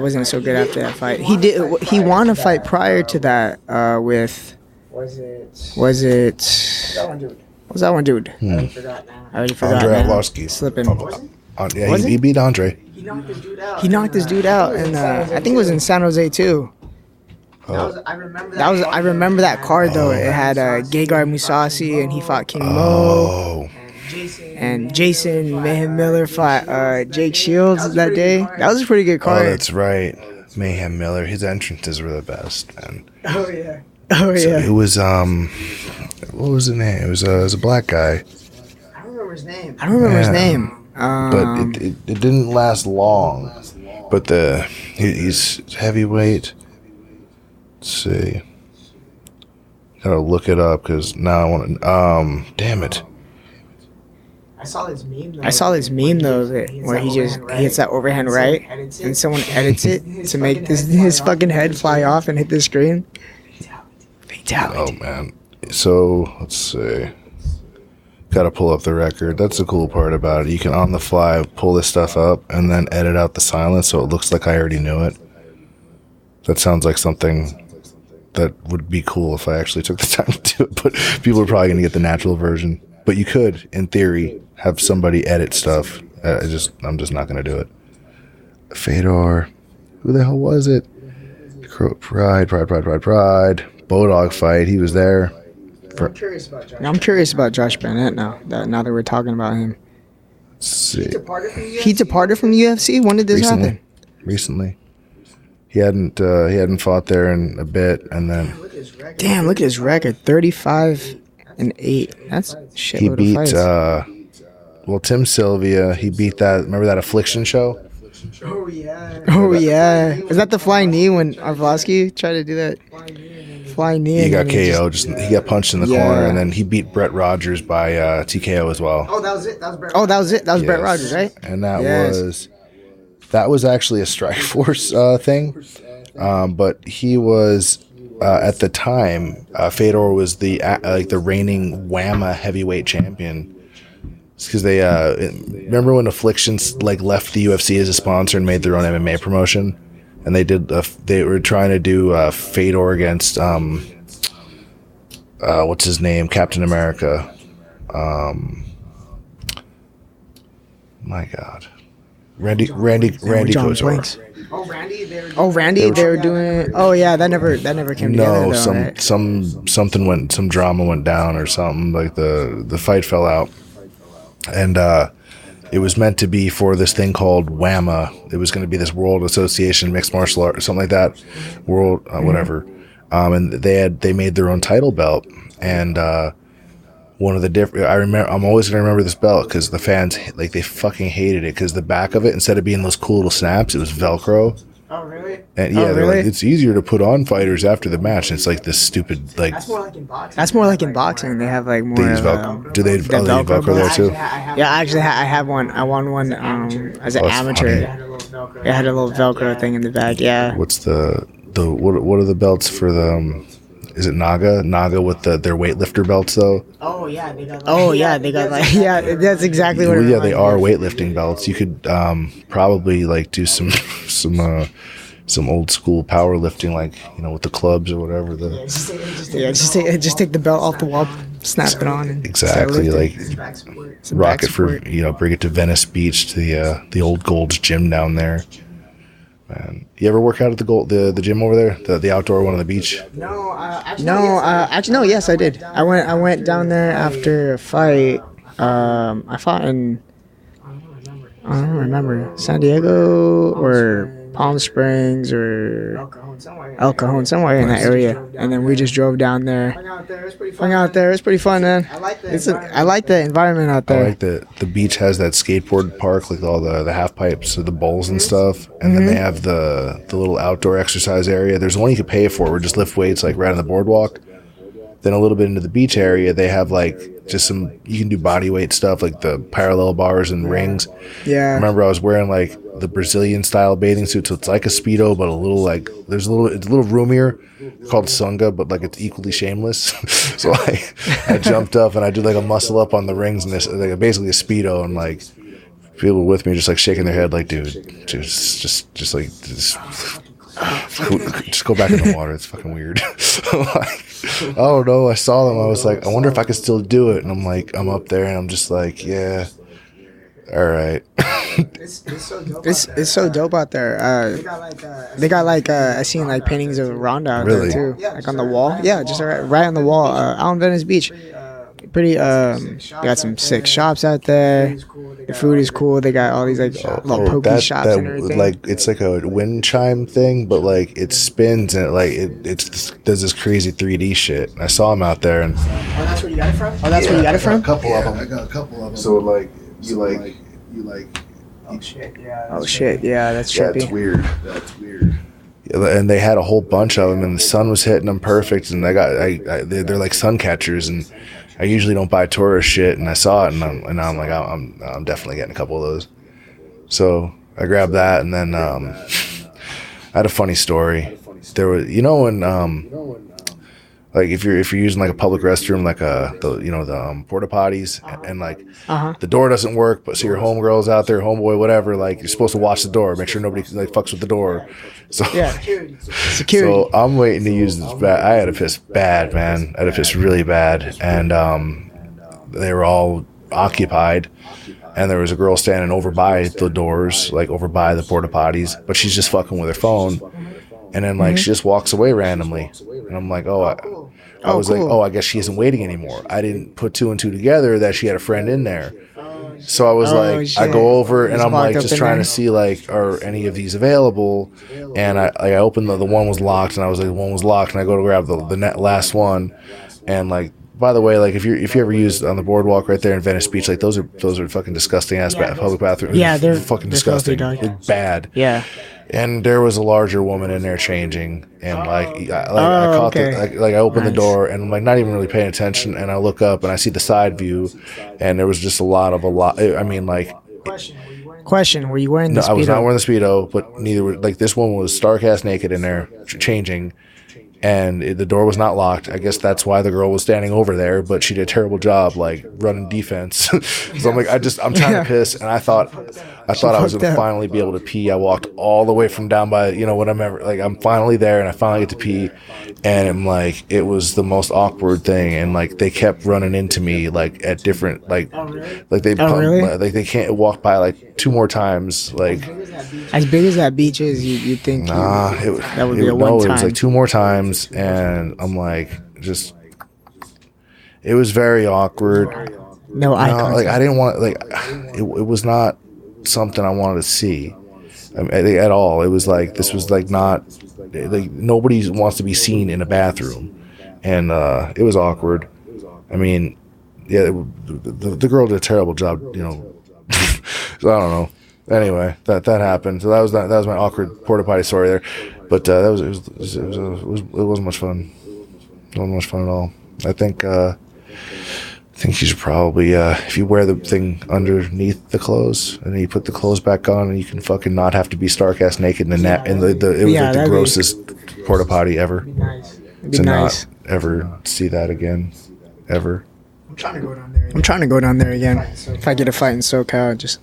wasn't so good after that fight. He won a fight prior to that with. Was that one dude? I already forgot. Andre Arlovsky. Slipping. He beat Andre. He knocked this dude out, and I think it was in San Jose too. I remember that card though. It had Gegard Mousasi, and he fought King Mo. And Jason Mayhem Miller fought Jake Shields that day. That was a pretty good card. Oh, that's right. Mayhem Miller. His entrances were the best, man. Oh yeah. So it was what was his name? It was a black guy. I don't remember his name. But it didn't last long. But he's heavyweight. Let's see. Gotta look it up because now I want to. Damn it. I saw this meme though where he hits that overhand right, and someone edits it to make his fucking head fly off and hit the screen. Oh man. So let's see. Got to pull up the record. That's the cool part about it. You can on the fly pull this stuff up and then edit out the silence so it looks like I already knew it. That sounds like something that would be cool if I actually took the time to do it. But people are probably going to get the natural version. But you could, in theory, have somebody edit stuff. I'm just not going to do it. Fedor. Who the hell was it? Pride. Bodog fight. He was there. I'm curious about Josh Barnett now that we're talking about him. Let's see. He departed from the UFC? When did this happen? Recently. He hadn't fought there in a bit, and then. Damn! Look at his record: 35-8. That's shit. He beat Tim Sylvia. He beat that. Remember that Affliction show? Oh yeah. Was that the flying knee when Arlovsky tried to do that? Flying knee. He got KO. He got punched in the corner, and then he beat Brett Rogers by TKO as well. Oh, that was it. That was Brett Rogers, right? And that was actually a Strikeforce thing. But he was at the time Fedor was the reigning WAMA heavyweight champion. Because they remember when Affliction left the UFC as a sponsor and made their own MMA promotion. And they were trying to do Fedor against what's his name, Captain America. My God, Randy Couture. Randy. They were doing it. Oh yeah, that never came together. No, some drama went down or something. Like the fight fell out, and it was meant to be for this thing called WAMA. It was going to be this World Association Mixed Martial Arts or something like that. World, whatever. And they made their own title belt. And one of the I'm always going to remember this belt because the fans, they fucking hated it because the back of it, instead of being those cool little snaps, it was Velcro. Oh, really? And yeah, they're like, it's easier to put on fighters after the match. And it's like this stupid, That's more like in boxing. They have more. They use Velcro. Do they use Velcro there too? Yeah, actually, I have one. I won one as an amateur. It had a little Velcro thing in the back. Yeah. What's what are the belts for the is it Naga with their weightlifter belts though? Oh yeah, they got like yeah, that's exactly what. Yeah, they are weightlifting belts. You could probably like do some old school powerlifting, like with the clubs or whatever. Just take the belt off the wall, snap it on, and exactly like rock it for bring it to Venice Beach to the old Gold's Gym down there. Man, you ever work out at the gym over there, the outdoor one on the beach? Actually, no. Yes, I did. I went down there after a fight. I fought in, I don't remember, San Diego or Palm Springs or El Cajon, somewhere in that area. And then we just drove down there. Hung out there. It was pretty fun, man. I like the environment out there. I like the beach has that skateboard park, like all the half pipes, the bowls and stuff. And then they have the little outdoor exercise area. There's one you can pay for where just lift weights like right on the boardwalk. Then a little bit into the beach area, they have like just you can do body weight stuff like the parallel bars and rings. Yeah. I remember I was wearing like the Brazilian style bathing suit, so it's like a Speedo, but it's a little roomier, called Sunga, but like it's equally shameless. So I jumped up and I did like a muscle up on the rings and this like basically a Speedo, and like people with me just like shaking their head like, dude, just go back in the water. It's fucking weird. Like, oh no, I saw them. I was like, I wonder if I could still do it. And I'm like, I'm up there and I'm just like, yeah, all right. It's so dope out there. They got like I seen like paintings of Ronda out there too, like on the wall. Yeah, just right on the wall out on Venice Beach. Pretty. They got some sick shops out there. The food is cool. They got all these like little pokey shops and everything. Like it's like a wind chime thing, but like it spins and it does this crazy 3D shit. I saw them out there, and that's where you got it from. Where you got it from? A couple of them. I got a couple of them. So like you like. Oh shit! Yeah, that's trippy. That's weird. And they had a whole bunch of them, and the sun was hitting them perfect. And they're like sun catchers, and I usually don't buy tourist shit. And I saw it, and I'm like, I'm definitely getting a couple of those. So I grabbed that, and then I had a funny story. There was, when like if you're using like a public restroom, like the porta potties, and like the door doesn't work, but so your homegirl's out there, homeboy, whatever, like you're supposed to watch the door, make sure nobody like fucks with the door. So yeah, security. So I'm waiting to use this. I had to piss bad, man. I had to piss really bad, and they were all occupied. And there was a girl standing over by the doors, like over by the porta potties, but she's just fucking with her phone. And then like she just walks away randomly, and I'm like, I was cool. I guess she isn't waiting anymore. I didn't put two and two together that she had a friend in there. So I was shit. I go over and I'm like just trying to see like, are any of these available? And I opened the one was locked, and I was like, the one was locked, and I go to grab the last one, and like. By the way, like if you ever used on the boardwalk right there in Venice Beach, like those are fucking disgusting ass public bathrooms. Yeah, they're fucking disgusting. They're bad. Yeah. And there was a larger woman in there changing, and I caught I opened the door, and I'm like not even really paying attention, and I look up and I see the side view, and there was just a lot. I mean, like. Question: were you wearing the Speedo? No, I was not wearing the Speedo, but neither were, like this woman was stark ass naked in there changing. And the door was not locked. I guess that's why the girl was standing over there, but she did a terrible job, like running defense. So I'm like, I'm trying to piss, and I thought I was gonna finally be able to pee. I walked all the way from down by, whatever. Like I'm finally there, and I finally get to pee, and I'm like, it was the most awkward thing, and like they kept running into me, like at different, like they can't walk by like two more times, like as big as that beach is, you think that would be a one time. It was like two more times. And I'm like, it was very awkward. No eye contact. Like I didn't want, like, it was not something I wanted to see at all. It was like, this was like not, like nobody wants to be seen in a bathroom. And it was awkward. I mean, yeah, the girl did a terrible job, So I don't know. Anyway, that happened. So that was my awkward porta potty story there. But it wasn't much fun. It wasn't much fun at all. I think you should probably if you wear the thing underneath the clothes and then you put the clothes back on, and you can fucking not have to be stark ass naked in the net. And it was like the grossest porta potty ever. It'd be nice. not ever see that again, ever. I'm trying to go down there again. If I get a fight in SoCal,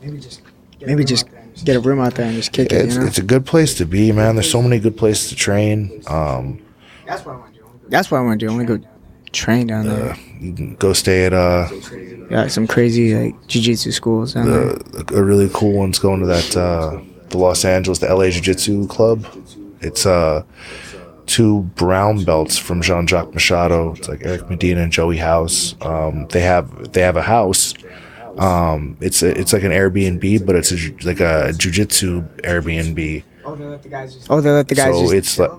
maybe just get a room out there and just kick it. It's a good place to be, man. There's so many good places to train. That's what I want to do. I want to go train down there. You can go stay at some crazy like jiu-jitsu schools down there. A really cool one's going to that the Los Angeles, the LA Jiu Jitsu Club. It's 2 brown belts from Jean-Jacques Machado. It's like Eric Medina and Joey House. They have a house. It's like an Airbnb, but it's like a jiu-jitsu Airbnb. They let the guys. So it's like,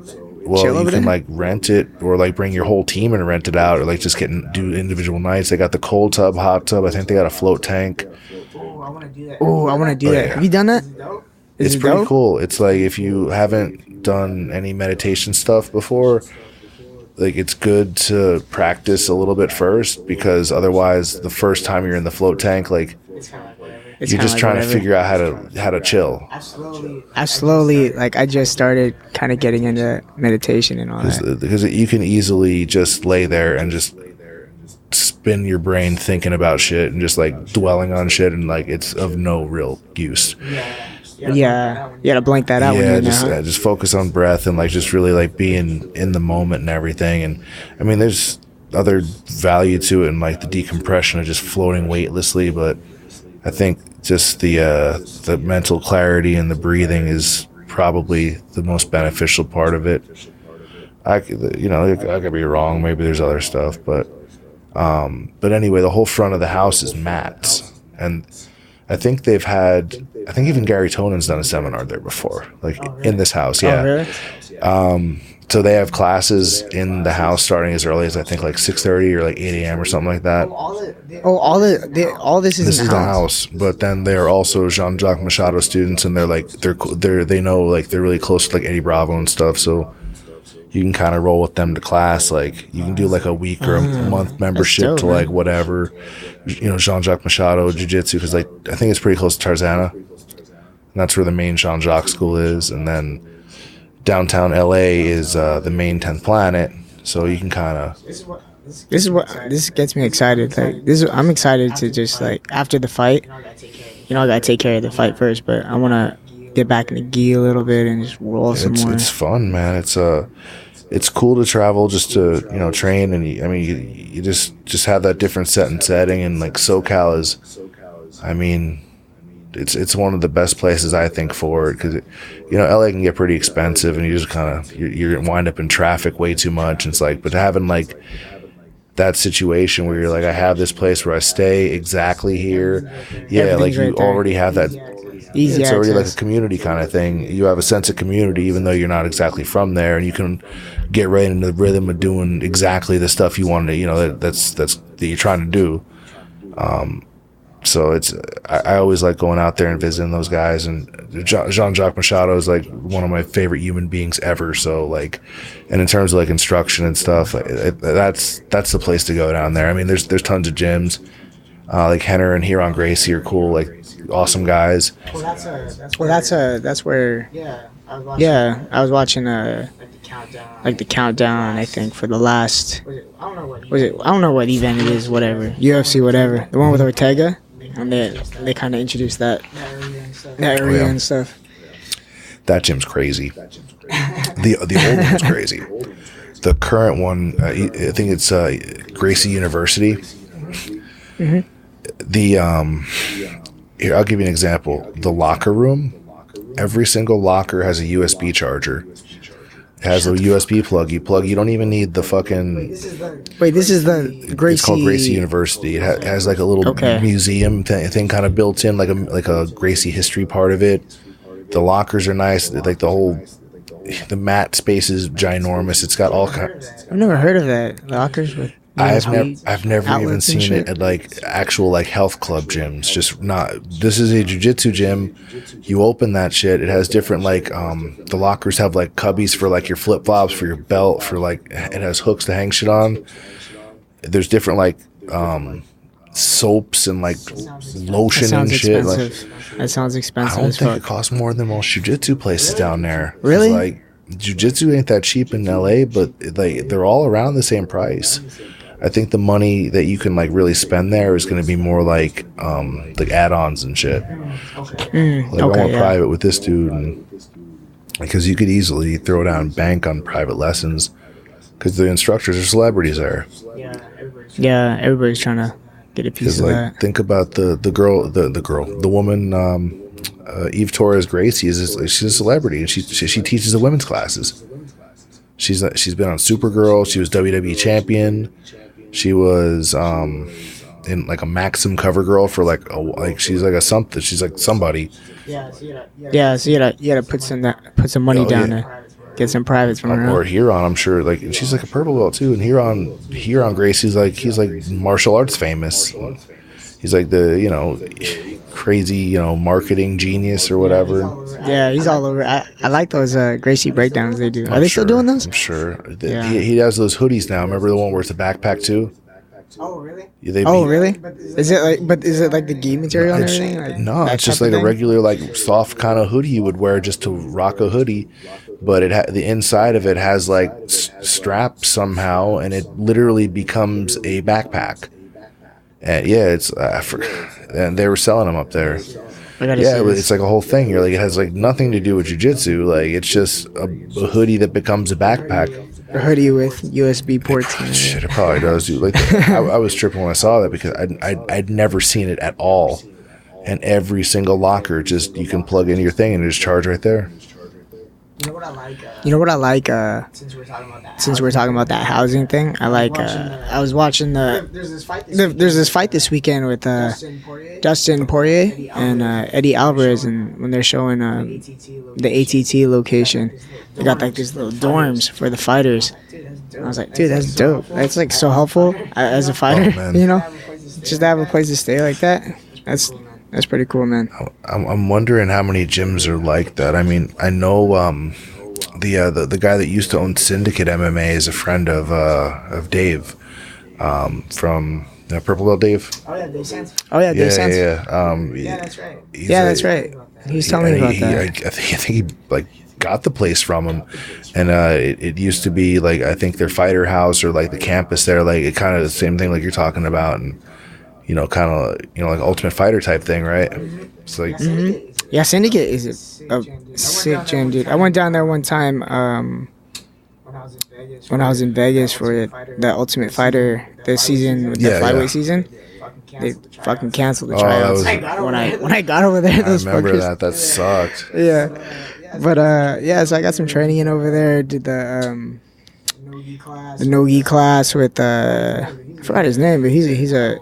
well, you can like rent it or like bring your whole team and rent it out, or like just do individual nights. They got the cold tub, hot tub. I think they got a float tank. I want to do that. Have you done that? It's pretty cool. It's like if you haven't done any meditation stuff before, like it's good to practice a little bit first, because otherwise the first time you're in the float tank, like you're just trying to figure out how to chill. I slowly like I just started kind of getting into meditation and all that. Because you can easily just lay there and just spin your brain thinking about shit and just like dwelling on shit, and like it's of no real use. Yeah, you gotta blank that out. Yeah, just focus on breath and like just really like being in the moment and everything. And I mean, there's other value to it and like the decompression of just floating weightlessly, but I think just the mental clarity and the breathing is probably the most beneficial part of it. I could be wrong. Maybe there's other stuff, but anyway, the whole front of the house is mats, and I think even Gary Tonin's done a seminar there before, like in this house. Yeah. Oh, really? So they have classes in the house starting as early as I think like 6:30 or like 8 a.m. or something like that. All this is in the house. But then they're also Jean-Jacques Machado students, and they know like they're really close to like Eddie Bravo and stuff. So you can kind of roll with them to class. Like you can do like a week or a month membership to like whatever, Jean-Jacques Machado Jiu-Jitsu, because like I think it's pretty close to Tarzana, and that's where the main Jean-Jacques school is. And then downtown LA is the main 10th Planet, so you can kind of. This gets me excited. Like I'm excited to just like after the fight. I gotta take care of the fight first, but I wanna get back in the gi a little bit and just roll some more. It's fun, man. It's cool to travel just to train, and you just have that different setting, and like SoCal is, it's one of the best places I think for it, because LA can get pretty expensive, and you just kind of you wind up in traffic way too much. And it's like, but having like that situation where you're like, I have this place where I stay exactly here, like you already have that. Easy it's already access. like a community kind of thing. You have a sense of community even though you're not exactly from there, and you can get right into the rhythm of doing exactly the stuff you want to, that you're trying to do. So I always like going out there and visiting those guys, and Jean-Jacques Machado is like one of my favorite human beings ever. So like, and in terms of like instruction and stuff, that's the place to go down there. I mean, there's tons of gyms. Like Henner and Huron Gracie are cool, like awesome guys. That's where. I was watching like the countdown. I think for the last. I don't know what event it is. Whatever, UFC, whatever. The one with Ortega, and they kind of introduced that area and stuff. That gym's crazy. The old one's crazy. The current one, I think it's Gracie University. Mm-hmm. Here, I'll give you an example. The locker room, every single locker has a USB charger. It has a USB plug. You don't even need the fucking. Wait, this is the Gracie. It's called Gracie University. It has like a little museum thing kind of built in, like a Gracie history part of it. The lockers are nice. Like the mat space is ginormous. It's got all kinds. I've never heard of that. Lockers with. I've never even seen it at like actual like health club gyms. Just not. This is a jiu-jitsu gym. You open that shit. It has different like the lockers have like cubbies for like your flip flops, for your belt, for like it has hooks to hang shit on. There's different like soaps and like lotion and shit. Like, that sounds expensive. I don't think it costs more than most jiu-jitsu places down there. Really? Like jiu-jitsu ain't that cheap in LA, but like they're all around the same price. I think the money that you can like really spend there is going to be more like add-ons and shit. I want private with this dude, and because you could easily throw down bank on private lessons because the instructors are celebrities there. Yeah, everybody's trying to get a piece of that. Think about the woman, Eve Torres Gracie. She's a celebrity, and she teaches the women's classes. She's been on Supergirl. She was WWE champion. She was in like a Maxim cover girl for she's like a something. She's like somebody. So you gotta put some money down there, get some privates from her. Or Huron, I'm sure. Like she's like a purple belt too. And Huron Gracie's he's like martial arts famous. He's like the crazy marketing genius or whatever. Yeah, he's all over. I like those Gracie breakdowns they do. Are they still doing those? I'm sure. He has those hoodies now. Remember the one where it's a backpack too? Oh really? Really? Is it like the gi material and everything? No, it's just like a regular like soft kind of hoodie you would wear just to rock a hoodie, but the inside of it has like straps somehow, and it literally becomes a backpack. And and they were selling them up there. It's like a whole thing. You're like, it has like nothing to do with jiu-jitsu. Like it's just a hoodie that becomes a backpack. A hoodie with USB ports. Shit, it probably does, dude. Like I was tripping when I saw that because I'd never seen it at all. And every single locker, just you can plug in your thing and just charge right there. You know what I like? Since we're talking about that housing thing, I like. I was watching there's this fight this weekend with Dustin Poirier and Eddie Alvarez, and when they're showing the ATT location, they got like these little dorms for the fighters. I was like, dude, that's dope. That's like so helpful as a fighter, just to have a place to stay like that. That's pretty cool, man. I'm wondering how many gyms are like that. I mean, I know the guy that used to own Syndicate MMA is a friend of Dave from Purple Belt Dave. Oh yeah, Dave Sands. Yeah, that's right. That's right. He was telling me about that. I think he like got the place from him, and it used to be like I think their fighter house or like the campus there, like it kind of the same thing like you're talking about, and kind of like Ultimate Fighter type thing, right? It's like yeah, Syndicate is a sick gym, dude. I went down there one time when I was in Vegas for the Ultimate Fighter this season, the flyweight season. They fucking canceled the tryouts when I got over there. Those I remember fuckers. that sucked. Yeah, but so I got some training in over there. Did the no-gi class with I forgot his name, but he's a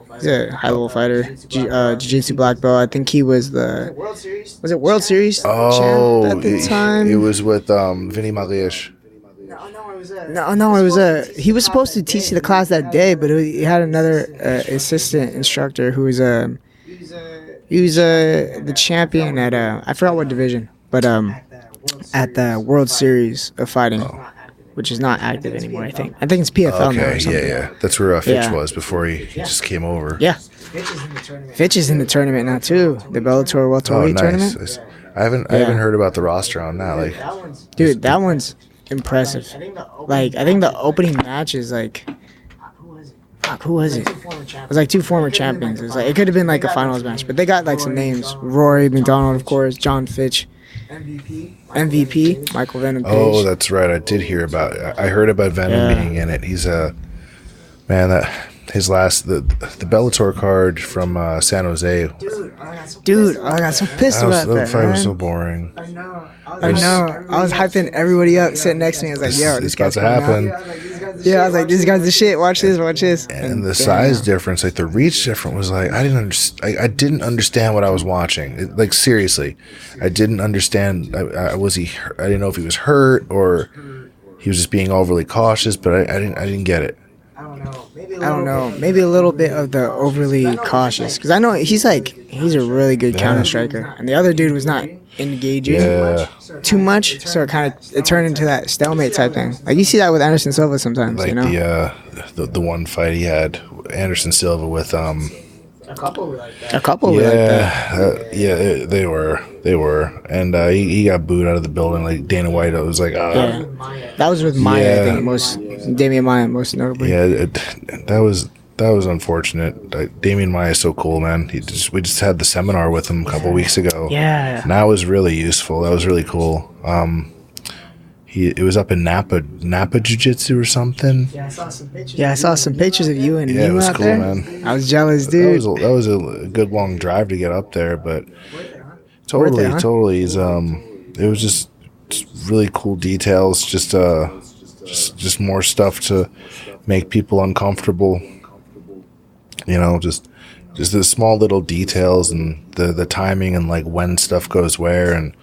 high level fighter, jiu-jitsu black belt. I think he was was it World Series champ at the time? It was with Vinny Maglish. No, it was he was supposed to teach the class that day, but he had another assistant instructor who was he was the champion at I forgot what division, but at the World Series of fighting. Which is not active anymore, I think. I think it's PFL now or something. Yeah. That's where Fitch was before he just came over. Yeah. Fitch is in the tournament now, too. The Bellator welterweight tournament. I haven't heard about the roster on that. Like, dude, that one's impressive. Like, I think the opening match is like... Fuck, who was it? It was like two former champions. It could have been like a finals match, but they got like some names. Rory McDonald, of course. John Fitch. MVP, Michael Venom Page. Oh, that's right. I did hear about it. I heard about Venom being in it. He's his last the Bellator card from San Jose. Dude, I got so pissed about that. That fight was so boring. I know. I was hyping everybody up sitting next to me. I was like, yo, this about to happen. Yeah, I was like, this guy's the shit. Watch this. And the size difference, like the reach difference, was like I didn't understand what I was watching. Like seriously, I didn't understand. Was he? I didn't know if he was hurt or he was just being overly cautious. But I didn't get it. I don't know. Maybe a little bit of the overly cautious, because I know he's a really good counter striker, and the other dude was not engaging too much, so it turned into that stalemate type thing. Like you see that with Anderson Silva sometimes, like the one fight he had Anderson Silva with A couple were like that. Yeah, they were, and he got booed out of the building. Like Dana White, I was like, yeah, that was with Maya. I think Damian Maya most notably. Yeah, that was unfortunate. Damian Maya is so cool, man. We just had the seminar with him a couple weeks ago. Yeah, and that was really useful. That was really cool. It was up in Napa Jiu Jitsu or something. Yeah, I saw some pictures of you and it was out cool, there. man. I was jealous, dude. That was a good long drive to get up there, but totally. It was just really cool details. Just more stuff to make people uncomfortable. You know, just the small little details and the timing and like when stuff goes where. And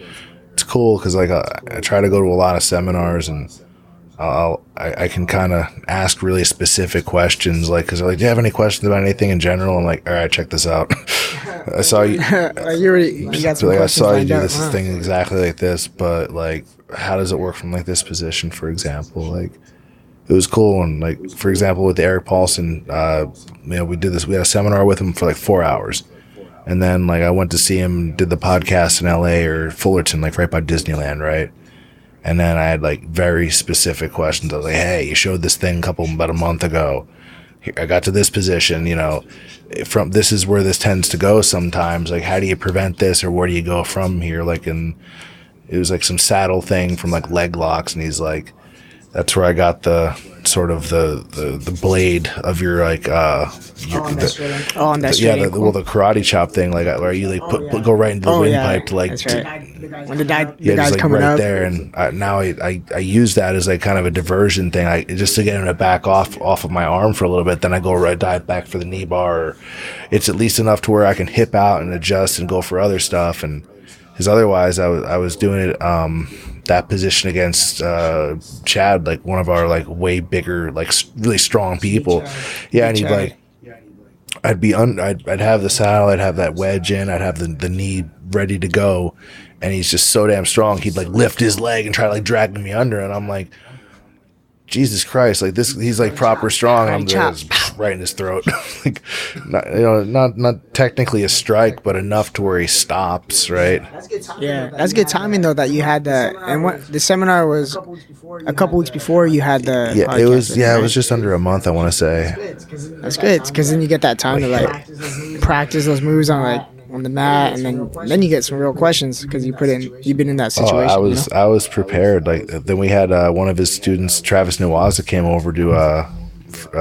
it's cool because like I try to go to a lot of seminars, and I can kind of ask really specific questions, like, because they're like, do you have any questions about anything in general? I'm like, all right, check this out. I saw you. You got some I saw you do this up, thing exactly like this, but like, how does it work from like this position, for example? Like, it was cool. And like, for example, with Eric Paulson, we did this. We had a seminar with him for like 4 hours. And then, like, I went to see him, did the podcast in LA or Fullerton, like, right by Disneyland, right? And then I had, like, very specific questions. I was like, hey, you showed this thing about a month ago. Here, I got to this position, you know, this is where this tends to go sometimes. Like, how do you prevent this, or where do you go from here? Like, and it was, like, some saddle thing from, like, leg locks. And he's like, that's where I got the sort of the blade of your like the karate chop thing, like where you like go right into the windpipe to like when the guy's like coming right up there. And now I use that as like kind of a diversion thing, just to get him to back off of my arm for a little bit. Then I go right dive back for the knee bar. Or it's at least enough to where I can hip out and adjust and go for other stuff. And because otherwise I was doing it that position against Chad, like one of our like way bigger, like really strong people. Yeah, and he'd like, I'd have the saddle, I'd have that wedge in, I'd have the knee ready to go, and he's just so damn strong. He'd like lift his leg and try to like drag me under, and I'm like, Jesus Christ, like this, he's like proper strong. I'm just right in his throat. Like, not technically a strike, but enough to where he stops, right? Yeah, that's good timing though that you had that. And what the seminar was a couple weeks before you had the. Yeah, it was. Yeah, it was just under a month, I want to say. That's good because then you get that time to like practice those moves on the mat, and then you get some real questions because you've been in that situation. I was prepared. Like, then we had one of his students, Travis Nuwaza, came over to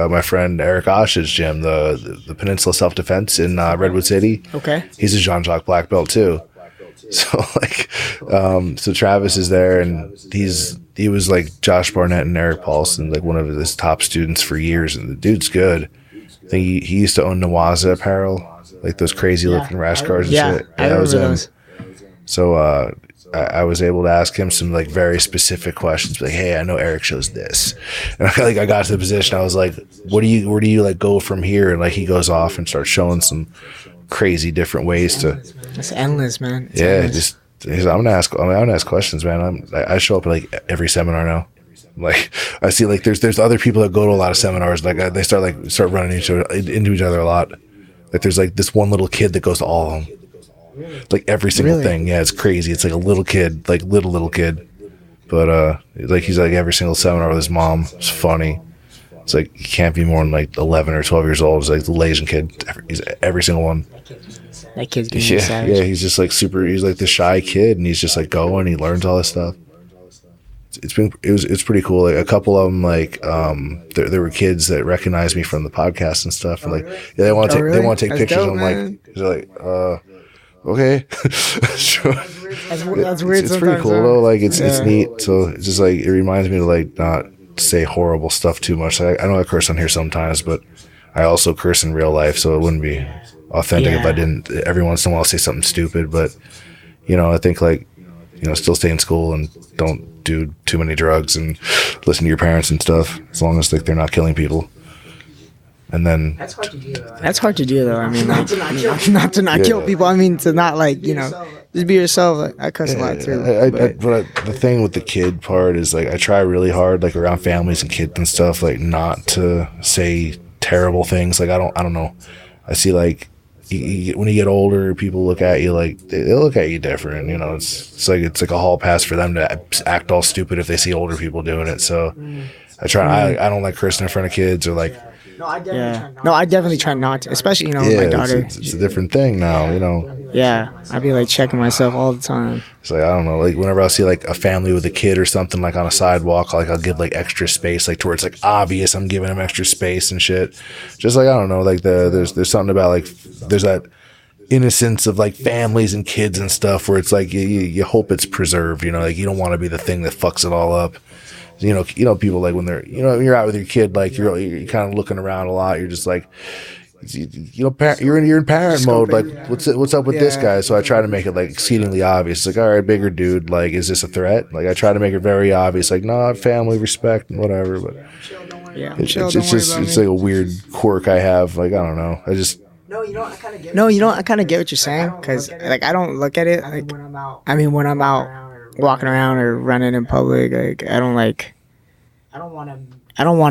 my friend Eric Osh's gym, the Peninsula Self Defense in Redwood City. Okay, he's a Jean-Jacques black belt too. So like, so Travis is there, and he was like Josh Barnett and Eric Paulson, like one of his top students for years, and the dude's good. I think he used to own Nuwaza apparel. Like those crazy looking rash guards and shit. I remember those. So I was able to ask him some like very specific questions. Like, hey, I know Eric shows this, and I got to the position. I was like, where do you like go from here? And like he goes off and starts showing some crazy different ways to. It's endless, man. It's endless. I'm gonna ask questions, man. I show up at like every seminar now. Like I see like there's other people that go to a lot of seminars. Like they start running into each other a lot. Like there's like this one little kid that goes to all of them. Like every single thing. Yeah, it's crazy. It's like a little kid, like little kid. But like he's like every single seminar with his mom. It's funny. It's like he can't be more than like 11 or 12 years old. It's like the Asian kid. He's every single one. That kid's getting savage. Yeah, he's just like he's like the shy kid, and he's just like going, he learns all this stuff. It's pretty cool. Like a couple of them, like there were kids that recognized me from the podcast and stuff, and like they want to take pictures. Dope, I'm like, they're like, okay, sure. That's weird. It's pretty cool though. Like it's neat. So it's just like it reminds me to like not say horrible stuff too much. I know I curse on here sometimes, but I also curse in real life, so it wouldn't be authentic if I didn't every once in a while say something stupid. But I think like still stay in school and don't do too many drugs and listen to your parents and stuff, as long as like they're not killing people. And then that's hard to do though. I mean, like, not to not kill people. I mean, to not like just be yourself. Like, I cuss a lot too. But the thing with the kid part is like I try really hard, like around families and kids and stuff, like not to say terrible things. Like I don't know. I see like when you get older, people look at you like they look at you different. You know, it's like a hall pass for them to act all stupid if they see older people doing it. So I don't like cursing in front of kids or like. No, I definitely try not to, especially, with my daughter. It's a different thing now, Yeah, I'd be like checking myself all the time. It's like, I don't know, like whenever I see like a family with a kid or something like on a sidewalk, like I'll give like extra space, like to where it's like obvious I'm giving them extra space and shit. Just like, I don't know, like there's something about like there's that innocence of like families and kids and stuff where it's like you hope it's preserved, like you don't want to be the thing that fucks it all up. People like when they're, you're out with your kid, like you're kind of looking around a lot. You're just like, you're in parent mode. Like, what's up with this guy? So I try to make it like exceedingly obvious. It's like, all right, bigger dude. Like, is this a threat? Like, I try to make it very obvious. Like, no, family, respect, and whatever. But it's like a weird quirk I have. Like, I don't know. I just. I kind of get what you're saying, because like I don't look at it like. I mean, when I'm out walking around or running in public, like I don't want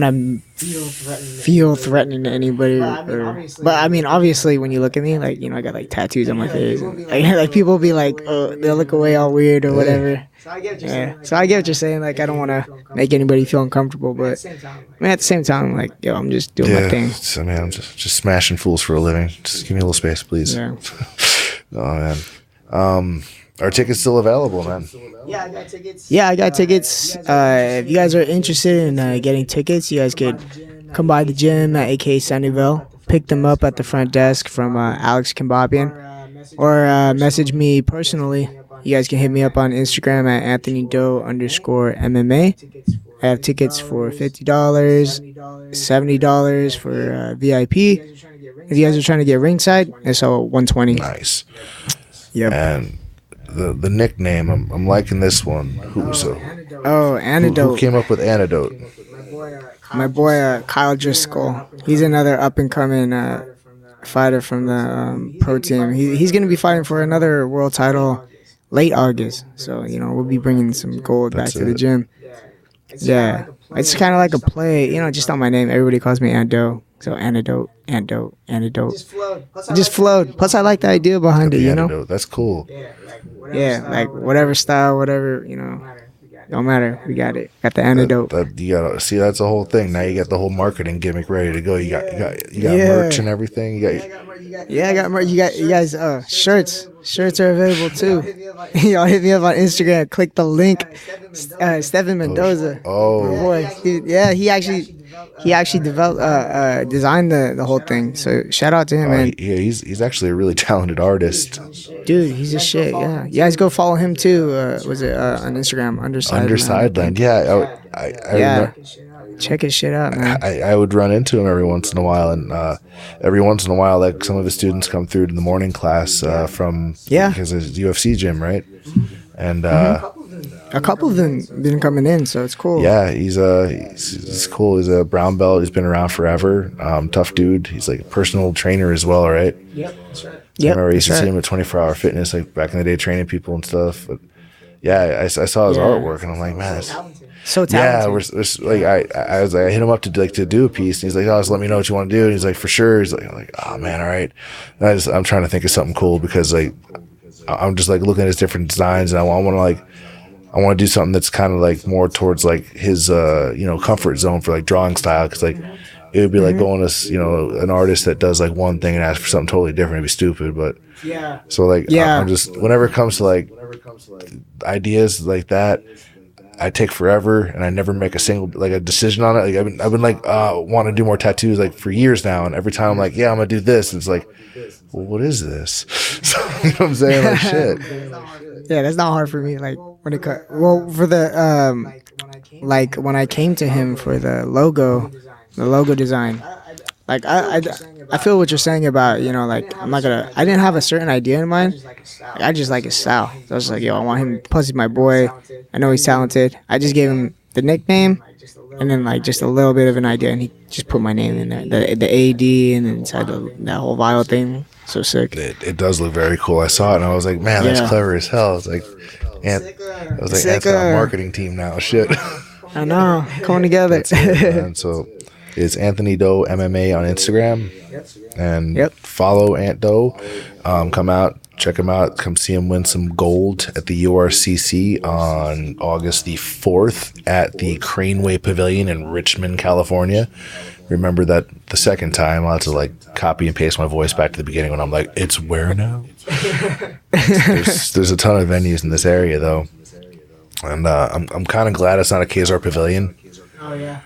to feel threatening to anybody. But I mean, obviously, when you look at me, like I got like tattoos on my face. And, like people be like, oh, they'll look away all weird or whatever. So I get what you're saying. Like I don't want to make anybody feel uncomfortable, but I mean, at the same time, like I'm just doing my thing. So, man, I'm just smashing fools for a living. Just give me a little space, please. Yeah. Oh man. Are tickets still available, man? Yeah, I got tickets. If you guys are interested in getting tickets, you guys could come by the gym at AK Sunnyvale, pick them up at the front desk from Alex Kimbabian, or message me personally. You guys can hit me up on Instagram at Anthonydoe_MMA. I have tickets for $50, $70 for VIP. If you guys are trying to get ringside, it's all $120. Nice. Yep. And the nickname, I'm liking this one. Antidote. Who came up with Antidote? My boy Kyle Driscoll. He's another up and coming fighter from the pro team. He's going to be fighting for another world title late August. So we'll be bringing some gold back to the gym. Yeah, it's kind of like a play. Just on my name, everybody calls me Antidote. So Antidote. Just flowed. Plus, I like the idea behind it. Antidote. That's cool. Yeah, like whatever style, whatever, don't matter. We got it. Got the Antidote. You gotta see, that's the whole thing. Now you got the whole marketing gimmick ready to go. You got merch and everything. I got merch. You guys shirts. Shirts are available too. Y'all hit me up on Instagram. Click the link. Stephen Mendoza. Oh boy. He actually developed designed the whole thing. So shout out to him, man. Yeah, he's actually a really talented artist. Dude, he's a shit. Yeah, you guys go follow him too. Was it on Instagram? Undersideland. Yeah, I remember. Check his shit out, man. I would run into him every once in a while, and every once in a while, like some of his students come through to the morning class from his UFC gym, right? And a couple of them been coming in, so it's cool. Yeah, he's cool. He's a brown belt. He's been around forever. Tough dude. He's like a personal trainer as well, right? Yep, that's right. I remember I used to see him at 24 Hour Fitness, like back in the day, training people and stuff. But yeah, I saw his artwork, and I'm like, man, it's so talented. Yeah, we're like I was like, I hit him up to do a piece, and he's like, oh, just let me know what you want to do. And he's like, for sure. He's like, I'm like, oh man, all right. And I'm trying to think of something cool, because like I'm just like looking at his different designs, and I want to do something that's kind of like more towards like his comfort zone for like drawing style, because like it would be like going to an artist that does like one thing and asks for something totally different. It'd be stupid, but so like I'm just, whenever it comes to like ideas like that, I take forever, and I never make a decision on it. Like I've been like want to do more tattoos like for years now, and every time I'm like, yeah, I'm gonna do this, it's like, well, what is this? So, you know what I'm saying? Like shit. Yeah, that's not hard for me. Like for the like when I came to him for the logo design, like I feel what you're saying about, like I didn't have a certain idea in mind. Like, I just like his style. So I was like, yo, I want him. Plus he's my boy. I know he's talented. I just gave him the nickname, and then like just a little bit of an idea, and he just put my name in there, the AD, and then inside that whole vial thing. So sick. It does look very cool. I saw it, and I was like, man, that's clever as hell. It's like, that's our marketing team now. Shit. I know, coming together. Man. So, It's Anthony Doe MMA on Instagram. And follow Ant Doe. Come out, check him out. Come see him win some gold at the URCC on August the 4th at the Crane Pavilion in Richmond, California. Remember that the second time I'll have to like copy and paste my voice back to the beginning when I'm like, it's where now? there's a ton of venues in this area though. And I'm kind of glad it's not a Kazar Pavilion. Oh yeah.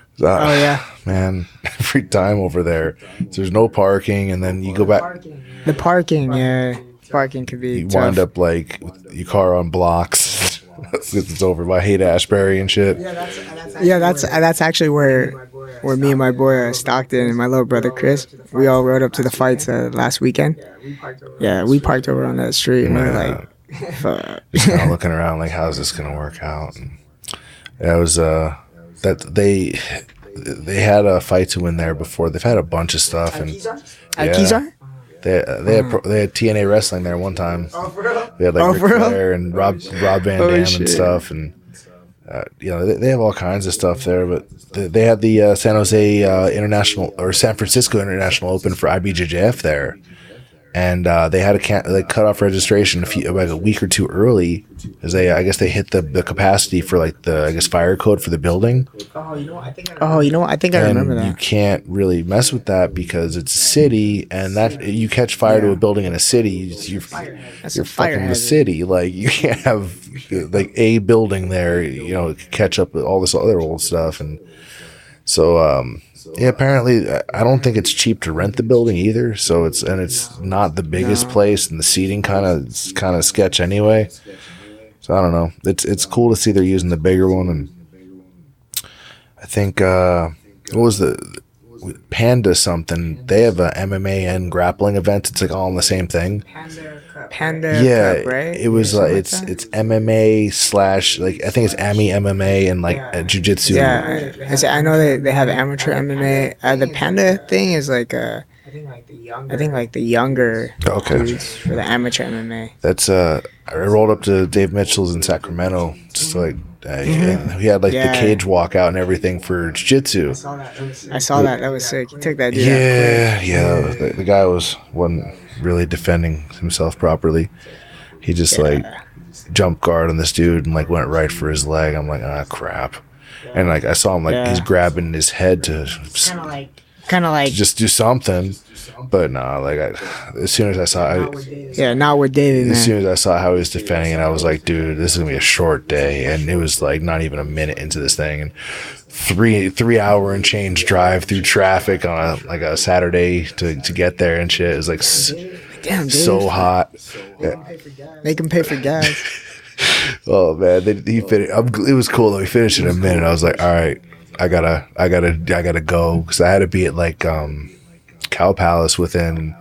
Man, every time over there, there's no parking, and then you go back. The parking, parking could be. You tough. wind up like with your car on blocks. It's over. I hate Ashbury and shit. That's actually where me and my boy Stockton and my little brother Chris, we all rode up to the fights last weekend. Yeah, we parked over on that street, and we were like, fuck. Just kind of looking around like, how's this gonna work out? And it was that they had a fight to win there before. They've had a bunch of stuff. And Kizar? They had TNA wrestling there one time. They had like Ric Flair and Rob Van Dam and stuff, and they have all kinds of stuff there. But they had the San Jose International or San Francisco International Open for IBJJF there, and they had to cut off registration a week or two early, because I guess they hit the capacity for like the fire code for the building. Oh, you know what? I think I remember that. You can't really mess with that because it's a city, and that you catch fire to a building in a city, you're fucking the city. Like you can't have like a building there, catch up with all this other old stuff, and so apparently I don't think it's cheap to rent the building either. So it's not the biggest place, and the seating kind of sketch anyway. So I don't know. It's cool to see they're using the bigger one, and I think what was the Panda something? They have a MMA and grappling event. It's like all in the same thing. Panda Cup, right? It was it's MMA / like I think it's AMI MMA and like jiu-jitsu. Yeah, I know they have amateur MMA. The Panda thing is like I think like the younger dudes for the amateur MMA. That's I rolled up to Dave Mitchell's in Sacramento, just like he had like the cage walkout and everything for jiu-jitsu. I saw that. That was sick. He took that dude out quick. The guy wasn't really defending himself properly. He just like jumped guard on this dude and like went right for his leg. I'm like, crap. And like I saw him like he's grabbing his head to kind of like just do something, but as soon as I saw not with David, as soon as I saw how he was defending it, I was like, dude, this is gonna be a short day. And it was like not even a minute into this thing, and 3 hour and change drive through traffic on a Saturday to get there and shit. It was like so hot. Make him pay for gas. Oh man, he finished. It was cool though. He finished in a minute. I was like, all right, I gotta go, because I had to be at like Cow Palace within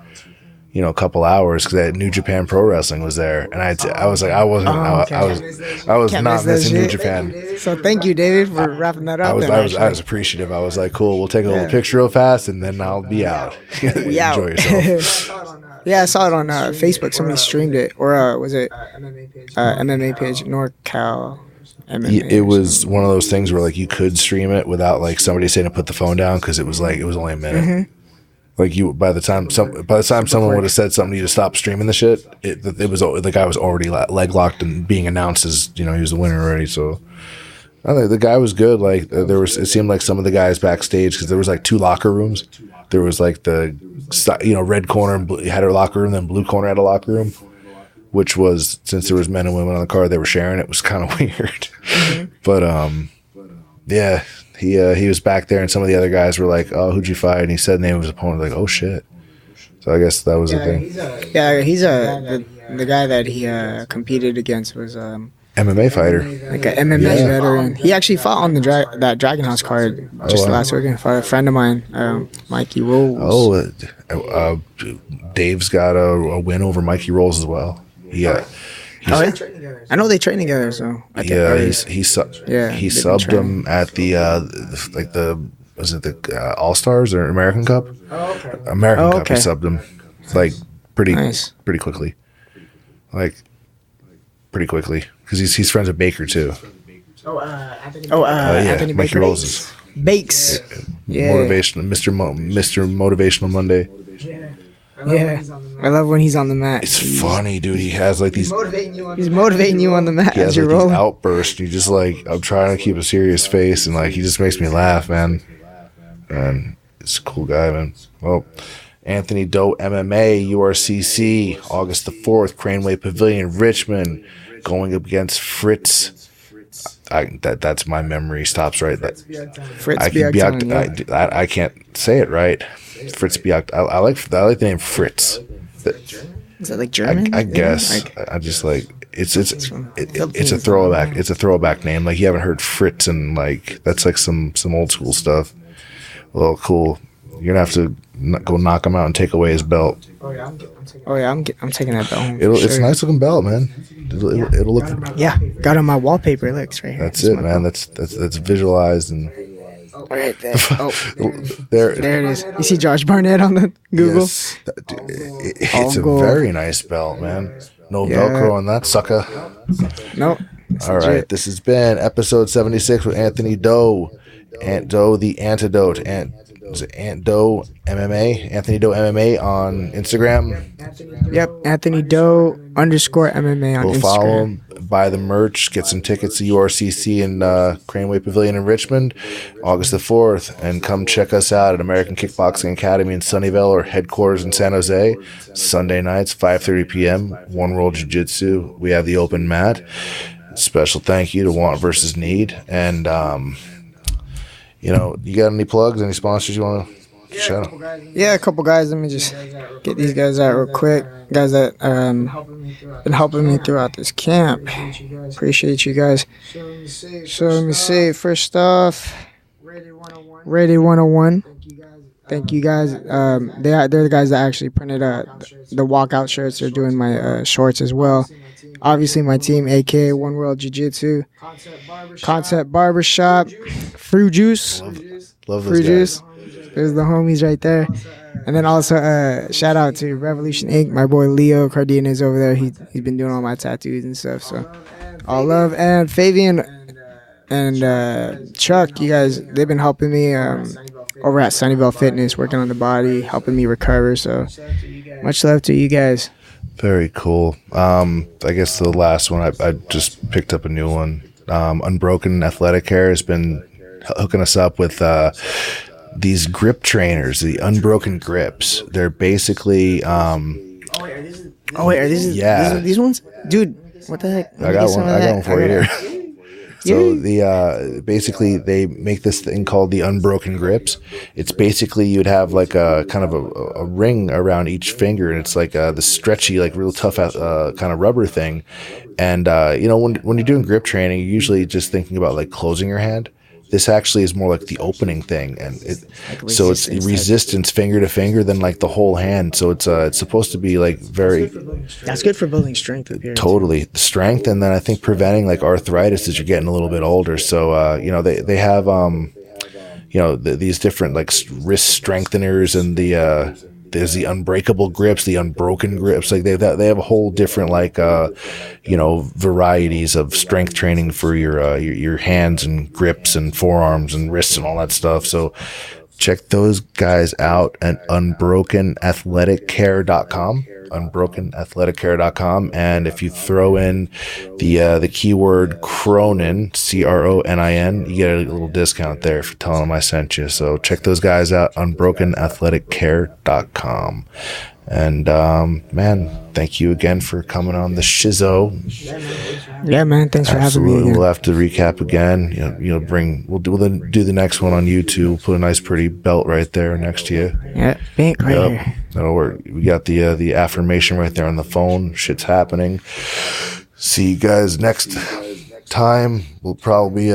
a couple hours, because that New Japan Pro Wrestling was there, and I was like, I was not missing New Japan. So thank you, David, for wrapping that up. I was appreciative. I was like, cool, we'll take a little picture real fast, and then I'll be out. Enjoy yourself. Yeah, I saw it on Facebook. Somebody streamed it, or was it MMA page NorCal MMA? It was one of those things where like you could stream it without like somebody saying to put the phone down, because it was only a minute. Mm-hmm. Like by the time someone would have said something to you to stop streaming the shit, it was the guy was already leg locked and being announced as he was the winner already. So I think the guy was good. Like it seemed like some of the guys backstage, because there was like 2 locker rooms. There was like the red corner and blue, had a locker room, then blue corner had a locker room, which was, since there was men and women on the card, they were sharing. It was kind of weird, mm-hmm. But yeah. He was back there, and some of the other guys were like, "Oh, who'd you fight?" And he said the name of his opponent. Like, "Oh shit!" So I guess that was the thing. He's the guy that he competed against was MMA fighter, like an MMA veteran. He actually fought on that Dragon House card last weekend. Fought a friend of mine, Mikey Rolls. Dave's got a win over Mikey Rolls as well. I know they train together, so he subbed him at the All Stars or American Cup? Oh, okay. American Cup. He subbed him like pretty quickly, because he's friends with Baker too. Anthony Mikey Rolls Bakes. Yeah. Mr. Motivational Monday. Yeah, I love when he's on the mat. It's funny, dude. He has like these. He's motivating you on the mat He has as you're like these rolling. outbursts. You just like, I'm trying to keep a serious face, and like he just makes me laugh, man. And it's a cool guy, man. Well, Anthony Dote MMA, URCC, August the 4th, Crane Pavilion, Richmond, going up against Fritz. That's my memory stops right. Fritz I can't say it right. Fritz Biak. I like the name Fritz. Is that like German? I guess. I just like it's a throwback. It's a throwback name. Like you haven't heard Fritz, and like that's like some old school stuff. Well, cool. You're gonna have to go knock him out and take away his belt. I'm taking that belt home. It's a nice looking belt, man. It'll look. Yeah, got on my wallpaper. It looks right here. That's it, man. That's visualized and. Right there. there it is. You see Josh Barnett on the Google? Yes, it's a very nice belt, man. No Velcro on that sucker. Nope. All right, this has been episode 76 with Anthony Doe. Ant Doe, the Antidote. Ant Doe MMA. Anthony Doe MMA on Instagram. Yep, Anthony Doe _ MMA on Instagram. Follow him. Buy the merch, get some tickets to URCC and Crane Pavilion in Richmond, August the 4th, and come check us out at American Kickboxing Academy in Sunnyvale or headquarters in San Jose. Sunday nights, 5:30 p.m. One World Jiu Jitsu. We have the open mat. Special thank you to Want versus Need. And you got any plugs, any sponsors you want to shout out? Yeah, a couple guys. Let me just get these guys out real quick. Guys that been helping me throughout this camp. Appreciate you guys. So let me see. First off, Rated 101. Thank you guys. They're the guys that actually printed the walkout shirts. They're doing my shorts as well. Obviously, my team, aka One World Jiu Jitsu, Concept Barbershop, Fruit Juice. Love those Fruit guys. Juice. There's the homies right there. And then also shout out to Revolution Inc. My boy Leo Cardenas over there. He's been doing all my tattoos and stuff. So all love. And Fabian and Chuck, you guys, they've been helping me over at Sunnyvale Fitness, working on the body, helping me recover. So much love to you guys. Very cool. I guess the last one, I just picked up a new one. Unbroken Athletic Care has been hooking us up with these grip trainers, the Unbroken Grips. They're basically are these ones? Dude, what the heck? I got one for you here. So basically they make this thing called the Unbroken Grips. It's basically you'd have like a kind of a ring around each finger, and it's like the stretchy, like real tough kind of rubber thing. And when you're doing grip training, you're usually just thinking about like closing your hand. This actually is more like the opening thing, and it's resistance finger to finger, then like the whole hand. So it's supposed to be like very. That's good for building strength. Totally, strength, and then I think preventing like arthritis as you're getting a little bit older. So they have these different like wrist strengtheners, and there's the unbreakable grips, the unbroken grips. Like they have a whole different like varieties of strength training for your hands and grips and forearms and wrists and all that stuff. So check those guys out at unbrokenathleticare.com. unbrokenathleticare.com, and if you throw in the keyword Cronin, Cronin, you get a little discount there for telling them I sent you. So check those guys out, unbrokenathleticare.com. And man, thank you again for coming on the Shizzo. Yeah, man, thanks for having me again. We'll have to recap again. We'll do the next one on YouTube. We'll put a nice pretty belt right there next to you. Yeah, pink right here. That'll work. We got the affirmation right there on the phone. Shit's happening. See you guys next time. We'll probably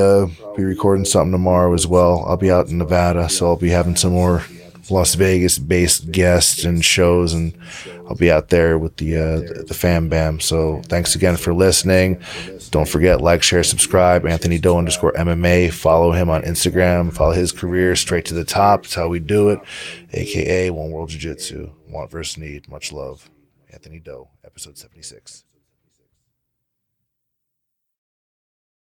be recording something tomorrow as well. I'll be out in Nevada, so I'll be having some more Las Vegas-based guests and shows, and I'll be out there with the fam bam. So thanks again for listening. Don't forget, like, share, subscribe. Anthony Doe _MMA. Follow him on Instagram. Follow his career straight to the top. That's how we do it. AKA One World Jiu Jitsu. Want versus Need. Much love. Anthony Doe, episode 76.